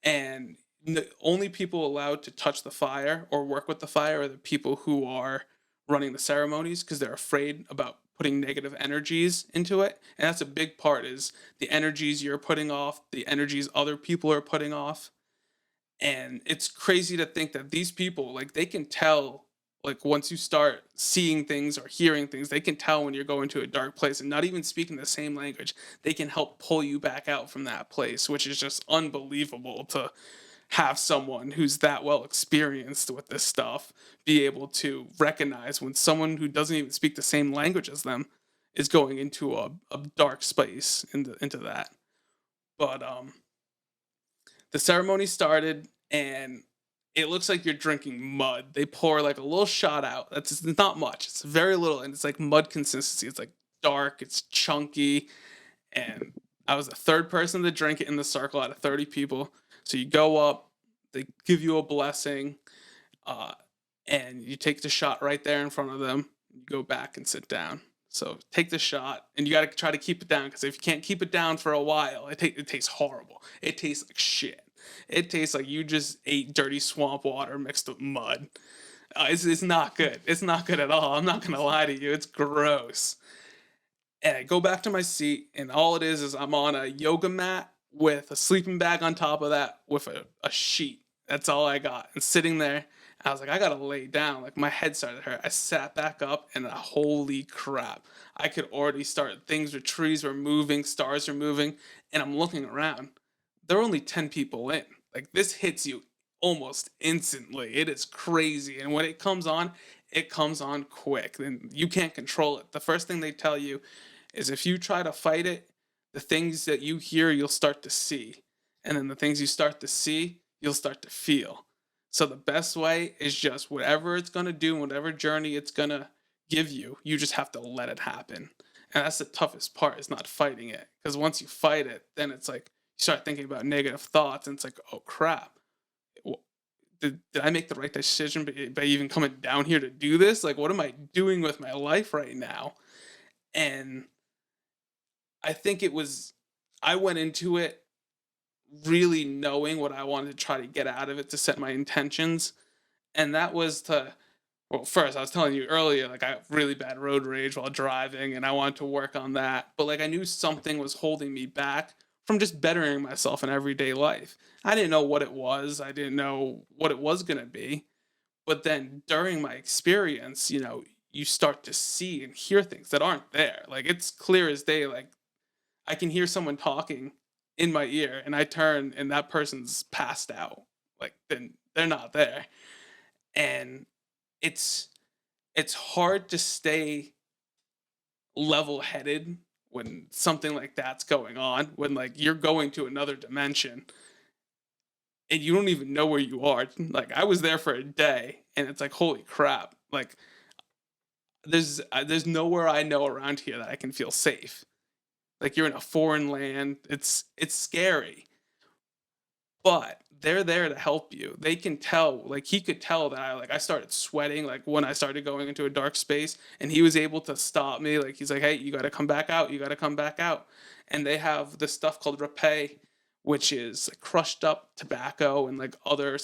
And the only people allowed to touch the fire or work with the fire are the people who are running the ceremonies, because they're afraid about putting negative energies into it. And that's a big part, is the energies you're putting off, the energies other people are putting off. And it's crazy to think that these people, like, they can tell, like, once you start seeing things or hearing things, they can tell when you're going to a dark place, and not even speaking the same language, they can help pull you back out from that place, which is just unbelievable to have someone who's that well experienced with this stuff be able to recognize when someone who doesn't even speak the same language as them is going into a dark space into that. But the ceremony started, and it looks like you're drinking mud. They pour like a little shot out. That's not much. It's very little, and it's like mud consistency. It's like dark. It's chunky, and I was the third person to drink it in the circle out of 30 people. So you go up, they give you a blessing, and you take the shot right there in front of them. You go back and sit down. So take the shot, and you got to try to keep it down, because if you can't keep it down for a while, it tastes horrible. It tastes like shit. It tastes like you just ate dirty swamp water mixed with mud. It's not good. It's not good at all. I'm not going to lie to you. It's gross. And I go back to my seat, and all it is I'm on a yoga mat with a sleeping bag on top of that with a sheet. That's all I got. And sitting there, I was like, I gotta lay down. Like, my head started to hurt. I sat back up, and holy crap, I could already start. Things were, trees were moving, stars were moving, and I'm looking around. There are only 10 people in. Like, this hits you almost instantly. It is crazy. And when it comes on quick. And you can't control it. The first thing they tell you is if you try to fight it, the things that you hear, you'll start to see. And then the things you start to see, you'll start to feel. So the best way is just whatever it's going to do, whatever journey it's going to give you, you just have to let it happen. And that's the toughest part, is not fighting it. Because once you fight it, then it's like you start thinking about negative thoughts, and it's like, oh crap, did I make the right decision by even coming down here to do this? Like, what am I doing with my life right now? And I think I went into it really knowing what I wanted to try to get out of it to set my intentions. And that was well, first, I was telling you earlier, like, I have really bad road rage while driving, and I wanted to work on that. But, like, I knew something was holding me back from just bettering myself in everyday life. I didn't know what it was, I didn't know what it was going to be. But then during my experience, you start to see and hear things that aren't there. Like, it's clear as day. Like, I can hear someone talking in my ear, and I turn, and that person's passed out. Like, then they're not there. And it's it's hard to stay level-headed when something like that's going on, when, like, you're going to another dimension and you don't even know where you are. Like, I was there for a day, and it's like, holy crap. Like, there's nowhere I know around here that I can feel safe. Like, you're in a foreign land. It's scary, but they're there to help you. They can tell, like, he could tell that I started sweating, like, when I started going into a dark space, and he was able to stop me. Like, he's like, hey, you got to come back out. You got to come back out. And they have this stuff called rapé, which is, like, crushed up tobacco and, like, other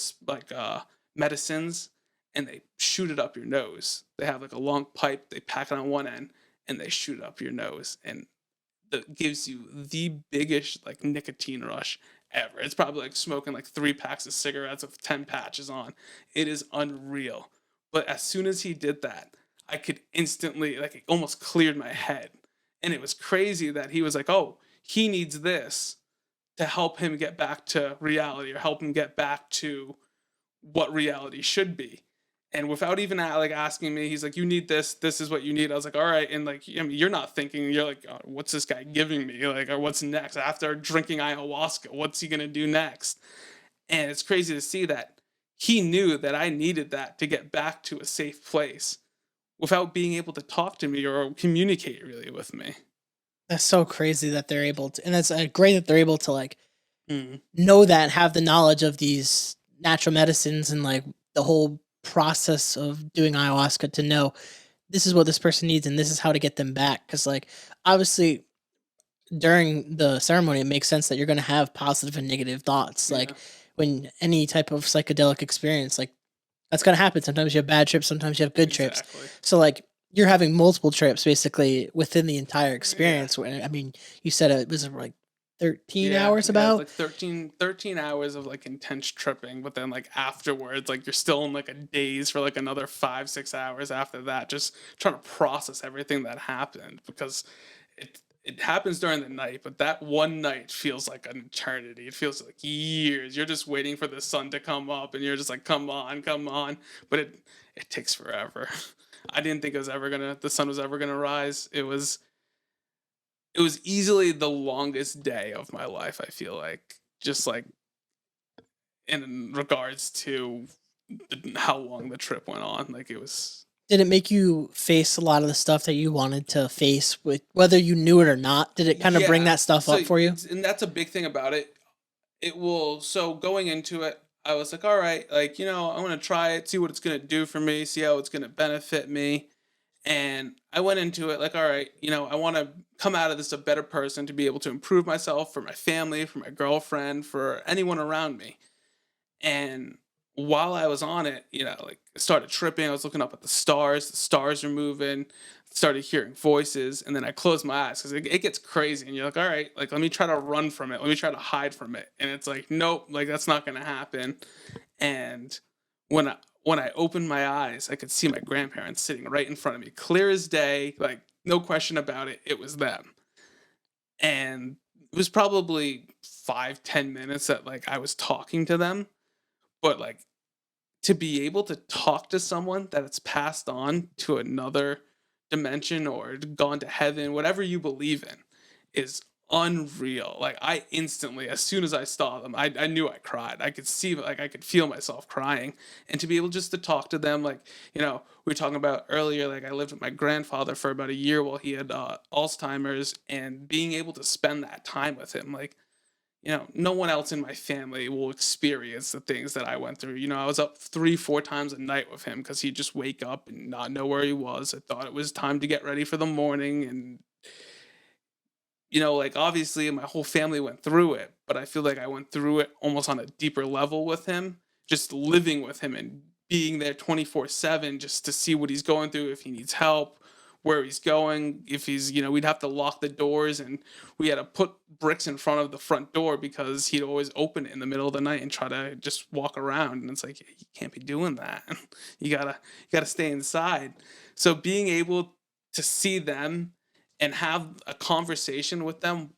medicines, and they shoot it up your nose. They have, like, a long pipe. They pack it on one end, and they shoot it up your nose, and that gives you the biggest, like, nicotine rush ever. It's probably like smoking like 3 packs of cigarettes with 10 patches on. It is unreal. But as soon as he did that, I could instantly, like, it almost cleared my head. And it was crazy that he was like, oh, he needs this to help him get back to reality, or help him get back to what reality should be. And without even like asking me, he's like, you need this. This is what you need. I was like, all right. And, like, I mean, you're not thinking, you're like, oh, what's this guy giving me? Like, or what's next? After drinking ayahuasca, what's he going to do next? And it's crazy to see that he knew that I needed that to get back to a safe place without being able to talk to me or communicate really with me. That's so crazy that they're able to, and that's great that they're able to, like, Mm. know that and have the knowledge of these natural medicines and, like, the whole process of doing ayahuasca to know this is what this person needs and this is how to get them back. Because, like, obviously during the ceremony, it makes sense that you're going to have positive and negative thoughts. Like, Yeah, when any type of psychedelic experience, like, that's going to happen. Sometimes you have bad trips, sometimes you have good trips. exactly. So, like, you're having multiple trips basically within the entire Yeah. experience. I mean, you said it was like 13 Yeah, hours yeah, it's about. like 13 hours of, like, intense tripping, but then, like, afterwards, like, you're still in, like, a daze for, like, another 5-6 hours after that, just trying to process everything that happened, because it happens during the night, but that one night feels like an eternity. It feels like years. You're just waiting for the sun to come up, and you're just like, come on, come on. But it takes forever. I didn't think the sun was ever gonna rise. It was easily the longest day of my life, I feel like. Just, like, in regards to how long the trip went on. Like, it was. Did it make you face a lot of the stuff that you wanted to face, with whether you knew it or not? Did it kind of bring Yeah. that stuff So, up for you? and that's a big thing about it. So going into it, I was like, all right, like, I'm going to try it, see what it's going to do for me, see how it's going to benefit me. And I went into it like, all right, I want to come out of this a better person, to be able to improve myself, for my family, for my girlfriend, for anyone around me. And while I was on it, like, I started tripping. I was looking up at the stars. The stars are moving. Started hearing voices, and then I closed my eyes, because it gets crazy. And you're like, all right, like, let me try to run from it. Let me try to hide from it. And it's like, nope, like, that's not gonna happen. And when I opened my eyes, I could see my grandparents sitting right in front of me, clear as day, like, no question about it. It was them. And it was probably 5-10 minutes that, like, I was talking to them, but, like, to be able to talk to someone that it's passed on to another dimension or gone to heaven, whatever you believe in, is unreal. Like, I instantly, as soon as I saw them, I knew I cried. I could see, like, I could feel myself crying. And to be able just to talk to them, like, we were talking about earlier, like, I lived with my grandfather for about a year while he had Alzheimer's, and being able to spend that time with him, like, no one else in my family will experience the things that I went through. I was up 3, 4 times a night with him because he'd just wake up and not know where he was. I thought it was time to get ready for the morning. And, like obviously my whole family went through it, but I feel like I went through it almost on a deeper level with him, just living with him and being there 24/7 just to see what he's going through, if he needs help, where he's going, if he's, we'd have to lock the doors and we had to put bricks in front of the front door because he'd always open it in the middle of the night and try to just walk around. And it's like, you can't be doing that. You gotta stay inside. So being able to see them and have a conversation with them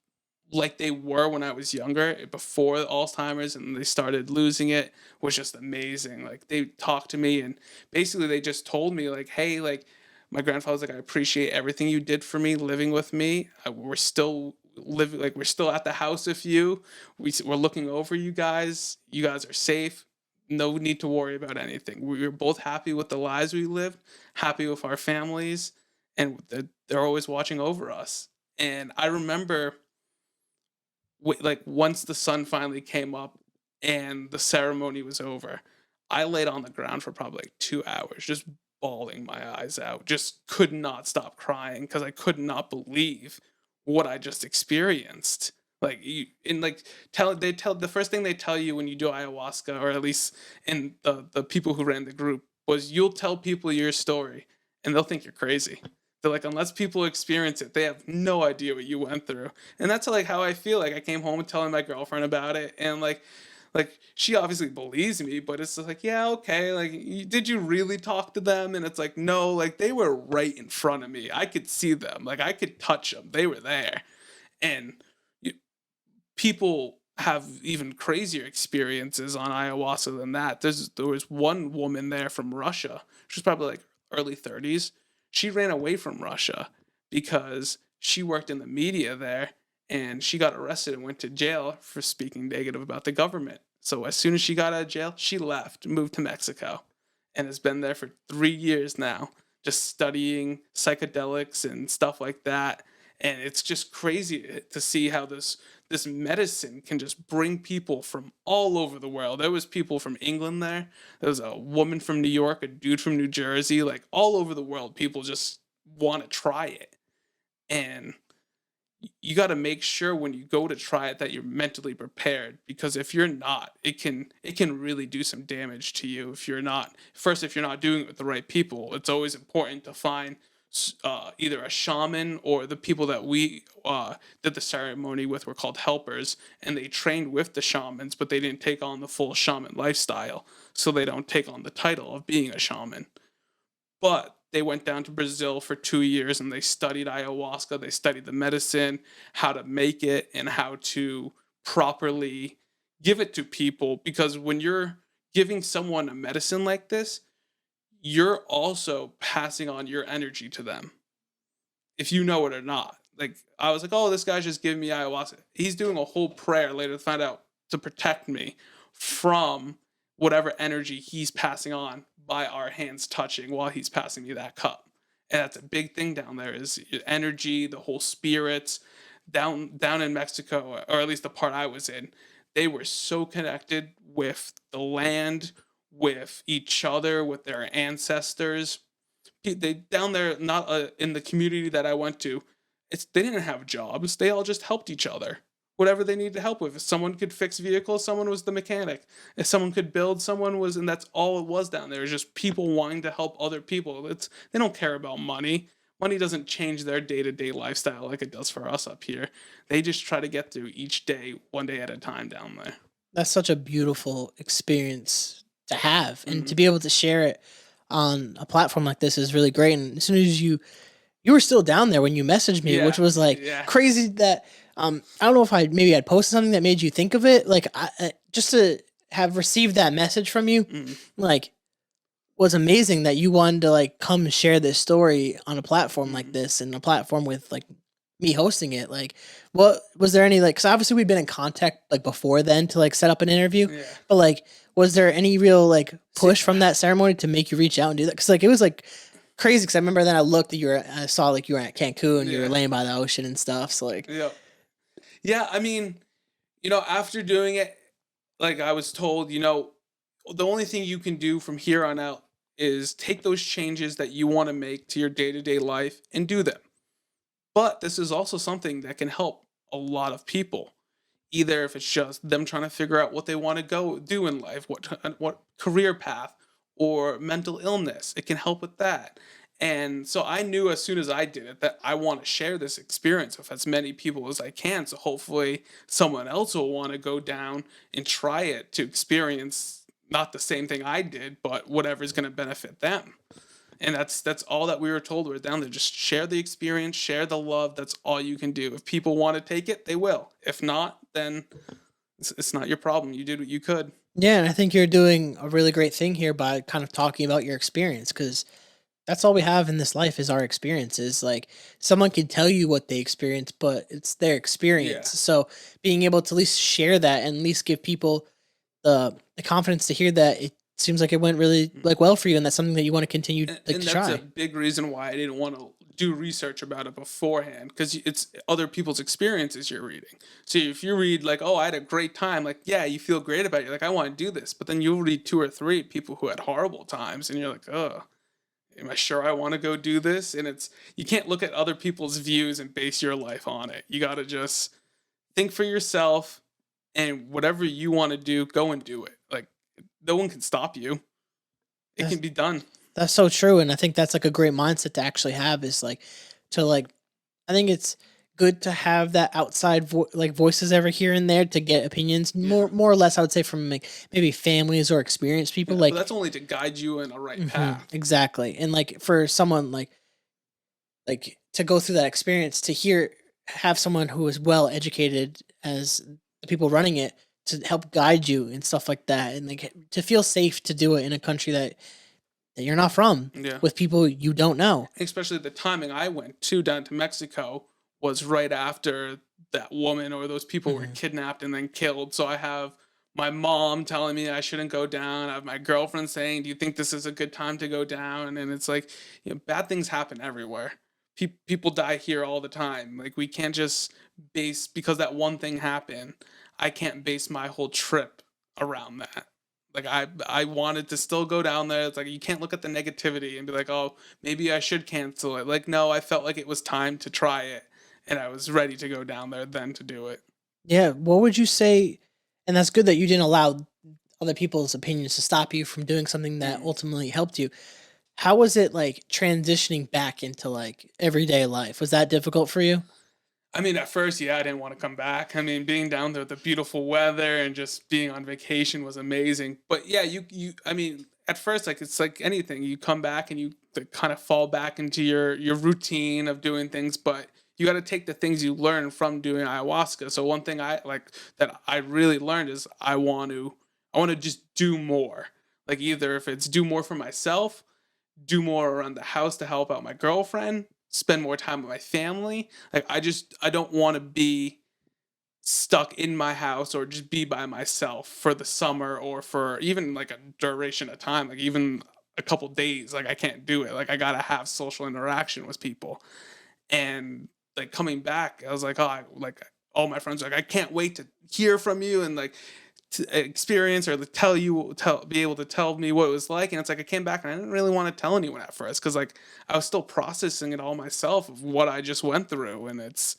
like they were when I was younger, before Alzheimer's and they started losing it, was just amazing. Like they talked to me and basically they just told me like, hey, like my grandfather's like, I appreciate everything you did for me living with me. We're still living, like we're still at the house with you. We're looking over you guys. You guys are safe. No need to worry about anything. We were both happy with the lives we lived, happy with our families, and they're always watching over us. And I remember like once the sun finally came up and the ceremony was over, I laid on the ground for probably like 2 hours, just bawling my eyes out, just could not stop crying because I could not believe what I just experienced. Like you, and like tell the first thing they tell you when you do ayahuasca, or at least in the people who ran the group, was you'll tell people your story and they'll think you're crazy. They're like, unless people experience it, they have no idea what you went through. And that's like how I feel. Like I came home and telling my girlfriend about it, and like she obviously believes me, but it's just like, yeah, okay, like did you really talk to them? And it's like, no, like they were right in front of me. I could see them, like I could touch them. They were there. And you, people have even crazier experiences on ayahuasca than that. There was one woman there from Russia. She was probably like early 30s. She ran away from Russia because she worked in the media there, and she got arrested and went to jail for speaking negative about the government. So as soon as she got out of jail, she left, moved to Mexico, and has been there for 3 years now, just studying psychedelics and stuff like that. And it's just crazy to see how this medicine can just bring people from all over the world. There was people from England there. There was a woman from New York, a dude from New Jersey, like all over the world. People just want to try it. And you got to make sure when you go to try it that you're mentally prepared, because if you're not, it can really do some damage to you if you're not doing it with the right people. It's always important to find either a shaman, or the people that we did the ceremony with were called helpers, and they trained with the shamans, but they didn't take on the full shaman lifestyle, so they don't take on the title of being a shaman. But they went down to Brazil for 2 years and they studied ayahuasca. They studied the medicine, how to make it, and how to properly give it to people. Because when you're giving someone a medicine like this, you're also passing on your energy to them, if you know it or not. Like, I was like, oh, this guy's just giving me ayahuasca. He's doing a whole prayer later to find out to protect me from whatever energy he's passing on by our hands touching while he's passing me that cup. And that's a big thing down there, is energy, the whole spirits. Down in Mexico, or at least the part I was in, they were so connected with the land, with each other, with their ancestors. They down there, not in the community that I went to, they didn't have jobs. They all just helped each other. Whatever they needed help with. If someone could fix vehicles, someone was the mechanic. If someone could build, someone was, and that's all it was down there. It was just people wanting to help other people. They don't care about money. Money doesn't change their day-to-day lifestyle like it does for us up here. They just try to get through each day, one day at a time down there. That's such a beautiful experience to have, and to be able to share it on a platform like this is really great. And as soon as you were still down there when you messaged me, which was like crazy that I don't know if I'd posted something that made you think of it. Like just to have received that message from you, like was amazing that you wanted to like come share this story on a platform like this, and a platform with like me hosting it. Like, what was there any like? Because obviously we'd been in contact like before then to like set up an interview, but like, was there any real like push from that ceremony to make you reach out and do that? Because like it was like crazy. Because I remember then I saw like you were at Cancun, you were laying by the ocean and stuff. So like, yeah. I mean, After doing it, like I was told, the only thing you can do from here on out is take those changes that you want to make to your day-to-day life and do them. But this is also something that can help a lot of people. Either if it's just them trying to figure out what they want to go do in life, what career path, or mental illness, it can help with that. And so I knew as soon as I did it that I want to share this experience with as many people as I can. So hopefully someone else will want to go down and try it to experience not the same thing I did, but whatever's going to benefit them. And that's all that we were told. We're down there. Just share the experience, share the love. That's all you can do. If people want to take it, they will. If not, then it's not your problem. You did what you could. Yeah, and I think you're doing a really great thing here by kind of talking about your experience, because that's all we have in this life is our experiences. Like, someone can tell you what they experienced, but it's their Yeah. experience. So being able to at least share that and at least give people the confidence to hear that it seems like it went really like well for you, and that's something that you want to continue like And to that's a try. big reason why I didn't want to do research about it beforehand, because it's other people's experiences you're reading. So if you read like, oh, I had a great time, like, yeah, you feel great about it. You're like, I want to do this. But then you'll read two or three people who had horrible times, and you're like, oh, am I sure I want to go do this? And you can't look at other people's views and base your life on it. You got to just think for yourself, and whatever you want to do, go and do it. Like, no one can stop you. It can That's be done. that's so true, and I think that's like a great mindset to actually have, is like to like I think it's good to have that outside like voices ever here and there to get opinions, Yeah. more or less I would say from like maybe families or experienced people, Yeah, but like that's only to guide you in a right mhm, path. exactly. And like for someone like to go through that experience, to hear have someone who is well educated as the people running it to help guide you and stuff like that, and like to feel safe to do it in a country that you're not from, Yeah. with people you don't know. Especially the timing I went to down to Mexico was right after that woman or those people were Mhm. kidnapped and then killed. So I have my mom telling me I shouldn't go down. I have my girlfriend saying, "Do you think this is a good time to go down?" And it's like, bad things happen everywhere. People die here all the time. Like, we can't just base because that one thing happened. I can't base my whole trip around that. Like, I wanted to still go down there. It's like you can't look at the negativity and be like, "Oh, maybe I should cancel it." Like, no, I felt like it was time to try it, and I was ready to go down there then to do it. Yeah, what would you say? And that's good that you didn't allow other people's opinions to stop you from doing something that Mm. ultimately helped you. How was it like transitioning back into like everyday life? Was that difficult for you? I mean, at first, yeah, I didn't want to come back. I mean, being down there with the beautiful weather and just being on vacation was amazing. But yeah, I mean, at first, like, it's like anything. You come back and you kind of fall back into your routine of doing things, but you got to take the things you learn from doing ayahuasca. So one thing I like that I really learned is I want to just do more. Like, either if it's do more for myself, do more around the house to help out my girlfriend, spend more time with my family. Like, I don't want to be stuck in my house or just be by myself for the summer or for even like a duration of time, like even a couple days. Like, I can't do it. Like, I got to have social interaction with people. And like coming back, I was like, oh, like all my friends are like, I can't wait to hear from you and like to experience or to be able to tell me what it was like. And it's like I came back and I didn't really want to tell anyone at first because like I was still processing it all myself of what I just went through. And it's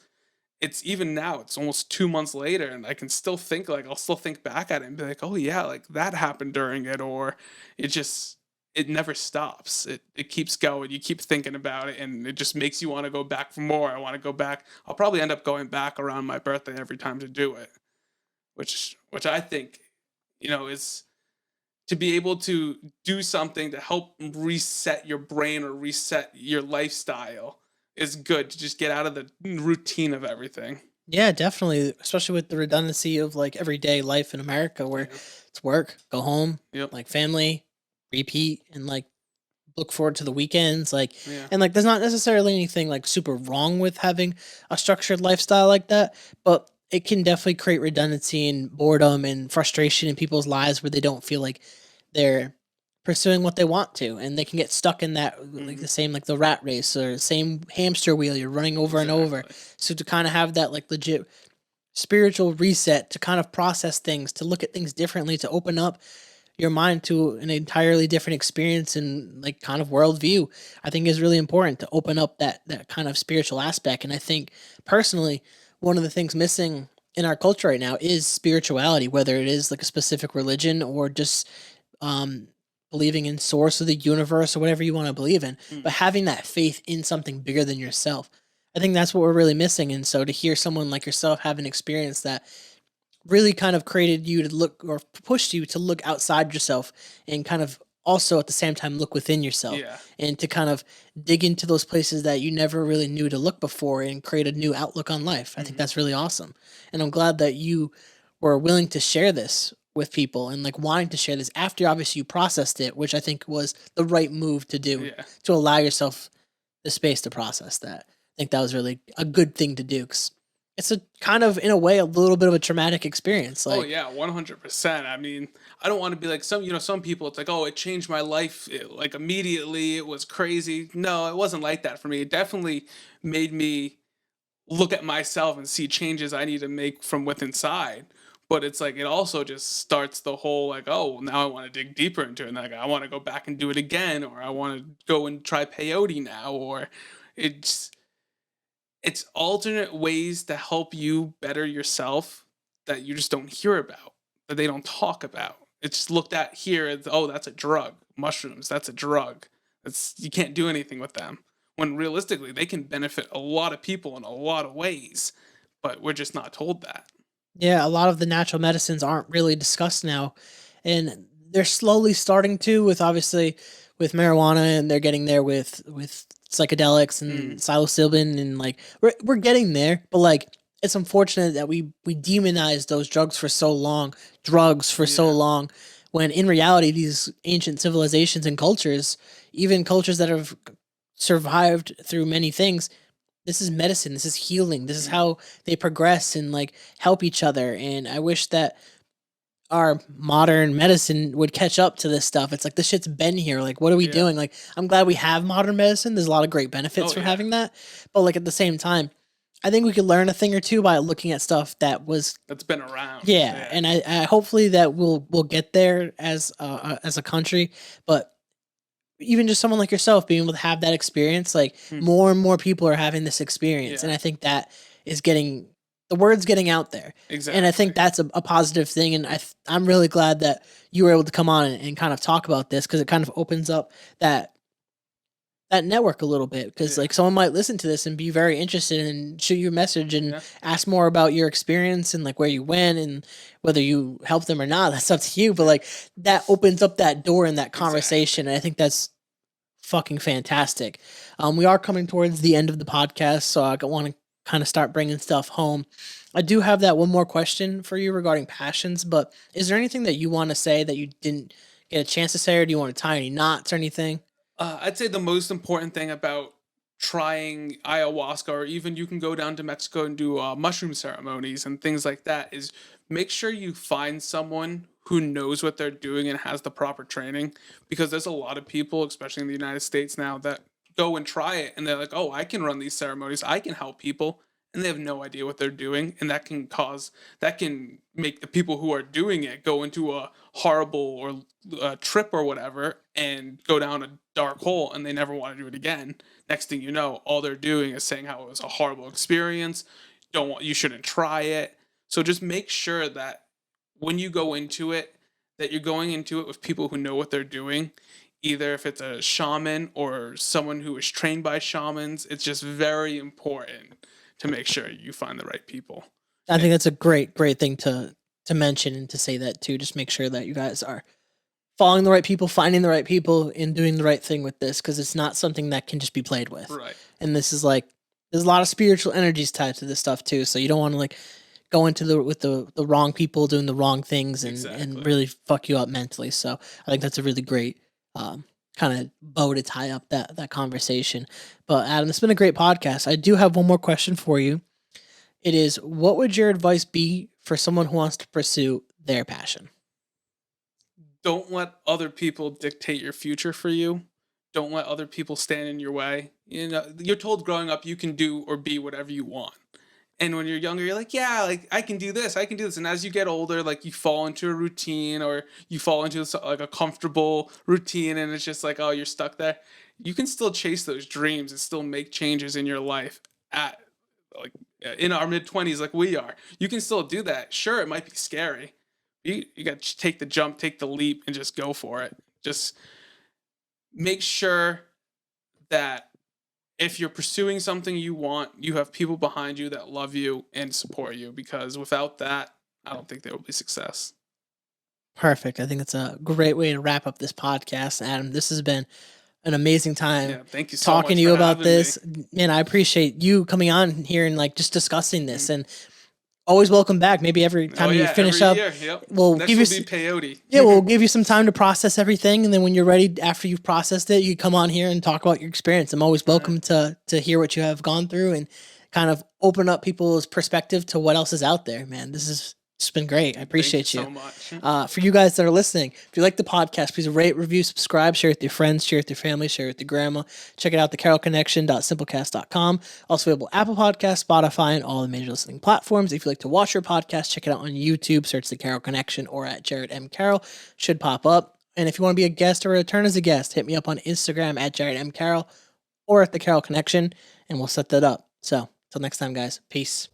even now, it's almost 2 months later, and I can still think, like, I'll still think back at it and be like, oh yeah, like that happened during it, or it just it never stops. It keeps going. You keep thinking about it, and it just makes you want to go back for more. I want to go back. I'll probably end up going back around my birthday every time to do it, which I think, is to be able to do something to help reset your brain or reset your lifestyle is good to just get out of the routine of everything. Yeah, definitely, especially with the redundancy of like everyday life in America, where Yeah. it's work, go home, Yep. like family, repeat, and like look forward to the weekends. Like, Yeah. and like, there's not necessarily anything like super wrong with having a structured lifestyle like that, but it can definitely create redundancy and boredom and frustration in people's lives where they don't feel like they're pursuing what they want to, and they can get stuck in that like Mhm. the same like the rat race or same hamster wheel you're running over and over. Exactly. So to kind of have that like legit spiritual reset to kind of process things, to look at things differently, to open up your mind to an entirely different experience and like kind of worldview, I think is really important to open up that kind of spiritual aspect. And I think personally, one of the things missing in our culture right now is spirituality, whether it is like a specific religion or just um believing in source of the universe or whatever you want to believe in, Mm. but having that faith in something bigger than yourself. I think that's what we're really missing. And so to hear someone like yourself have an experience that really kind of created you to look or pushed you to look outside yourself and kind of also at the same time look within yourself Yeah. and to kind of dig into those places that you never really knew to look before and create a new outlook on life. I think Mhm. that's really awesome. And I'm glad that you were willing to share this with people and like wanting to share this after obviously you processed it, which I think was the right move to do, Yeah. to allow yourself the space to process that. I think that was really a good thing to do 'cause it's a kind of in a way a little bit of a traumatic experience. Oh Like, yeah, 100%. I mean, I don't want to be like some people it's like, "Oh, it changed my life like immediately. It was crazy." No, it wasn't like that for me. It definitely made me look at myself and see changes I need to make from within inside. But it's like it also just starts the whole like, "Oh, now I want to dig deeper into it. And like I want to go back and do it again or I want to go and try peyote now or it's it's alternate ways to help you better yourself that you just don't hear about, that they don't talk about. It's looked at here as, oh, that's a drug. Mushrooms, that's a drug. That's you can't do anything with them. When realistically, they can benefit a lot of people in a lot of ways, but we're just not told that. yeah, a lot of the natural medicines aren't really discussed now, and they're slowly starting to with obviously with marijuana, and they're getting there with psychedelics and Mm, psilocybin, and like we're getting there, but like it's unfortunate that we demonize those drugs for so yeah, long, when in reality these ancient civilizations and cultures, even cultures that have survived through many things, this is medicine, this is healing, this is mm, how they progress and like help each other. And I wish that our modern medicine would catch up to this stuff. It's like this shit's been here. Like, what are we yeah. doing? Like, I'm glad we have modern medicine. There's a lot of great benefits Oh from yeah, having that. But like at the same time, I think we could learn a thing or two by looking at stuff that was, that's been around. yeah. Yeah, And I hopefully that we'll get there as a country. But even just someone like yourself being able to have that experience, like mm, more and more people are having this experience. And yeah, I think that is getting the word's getting out there. And I exactly. think that's a positive thing. And I'm really glad that you were able to come on and kind of talk about this because it kind of opens up that network a little bit. Because Yeah, like someone might listen to this and be very interested and shoot you a message and yeah, ask more about your experience and like where you went and whether you helped them or not. That's up to you. But like that opens up that door in that exactly. conversation. And I think that's fucking fantastic. We are coming towards the end of the podcast, so I want to kind of start bringing stuff home. I do have that one more question for you regarding passions, but is there anything that you want to say that you didn't get a chance to say, or do you want to tie any knots or anything? I'd say the most important thing about trying ayahuasca, or even you can go down to Mexico and do mushroom ceremonies and things like that, is make sure you find someone who knows what they're doing and has the proper training. Because there's a lot of people, especially in the United States now, that go and try it and they're like, oh, I can run these ceremonies, I can help people. And they have no idea what they're doing. And that can make the people who are doing it go into a horrible or trip or whatever and go down a dark hole and they never want to do it again. Next thing you know, all they're doing is saying how it was a horrible experience. You shouldn't try it. So just make sure that when you go into it, that you're going into it with people who know what they're doing. Either if it's a shaman or someone who is trained by shamans, it's just very important to make sure you find the right people. I And think that's a great thing to mention and to say that too. Just make sure that you guys are following the right people, finding the right people, and doing the right thing with this because it's not something that can just be played with. right, And this is like there's a lot of spiritual energies tied to this stuff too. So you don't want to like go into the wrong people doing the wrong things and exactly. really fuck you up mentally. So I think that's a really great kind of bow to tie up that conversation. But Adam, it's been a great podcast. I do have one more question for you. It is, what would your advice be for someone who wants to pursue their passion? Don't let other people dictate your future for you. Don't let other people stand in your way. You know, you're told growing up you can do or be whatever you want. And when you're younger, you're like, yeah, like I can do this, I can do this. And as you get older, like you fall into a routine, or you fall into like a comfortable routine, and it's just like, oh, you're stuck there. You can still chase those dreams and still make changes in your life at like in our mid-20s, like we are. You can still do that. Sure, it might be scary. You got to take the jump, take the leap, and just go for it. Just make sure that if you're pursuing something you want, you have people behind you that love you and support you, because without that, I don't think there will be success. Perfect. I think it's a great way to wrap up this podcast, Adam. This has been an amazing time. Yeah, thank you so talking much to you for about having this. me. Man, I appreciate you coming on here and like just discussing this, and always welcome back. Maybe every time you finish every up, year, yep. we'll Next give will you be peyote. yeah, we'll give you some time to process everything, and then when you're ready, after you've processed it, you come on here and talk about your experience. I'm always welcome to hear what you have gone through and kind of open up people's perspective to what else is out there. Man, it's been great. I appreciate Thank you so much. For you guys that are listening, if you like the podcast, please rate, review, subscribe, share with your friends, share with your family, share with your grandma. Check it out, thecarrollconnection.simplecast.com. Also available Apple Podcasts, Spotify, and all the major listening platforms. If you like to watch your podcast, check it out on YouTube. Search The Carroll Connection or at Jared M. Carroll. Should pop up. And if you want to be a guest or return as a guest, hit me up on Instagram at Jared M. Carroll or at The Carroll Connection, and we'll set that up. So, until next time, guys. Peace.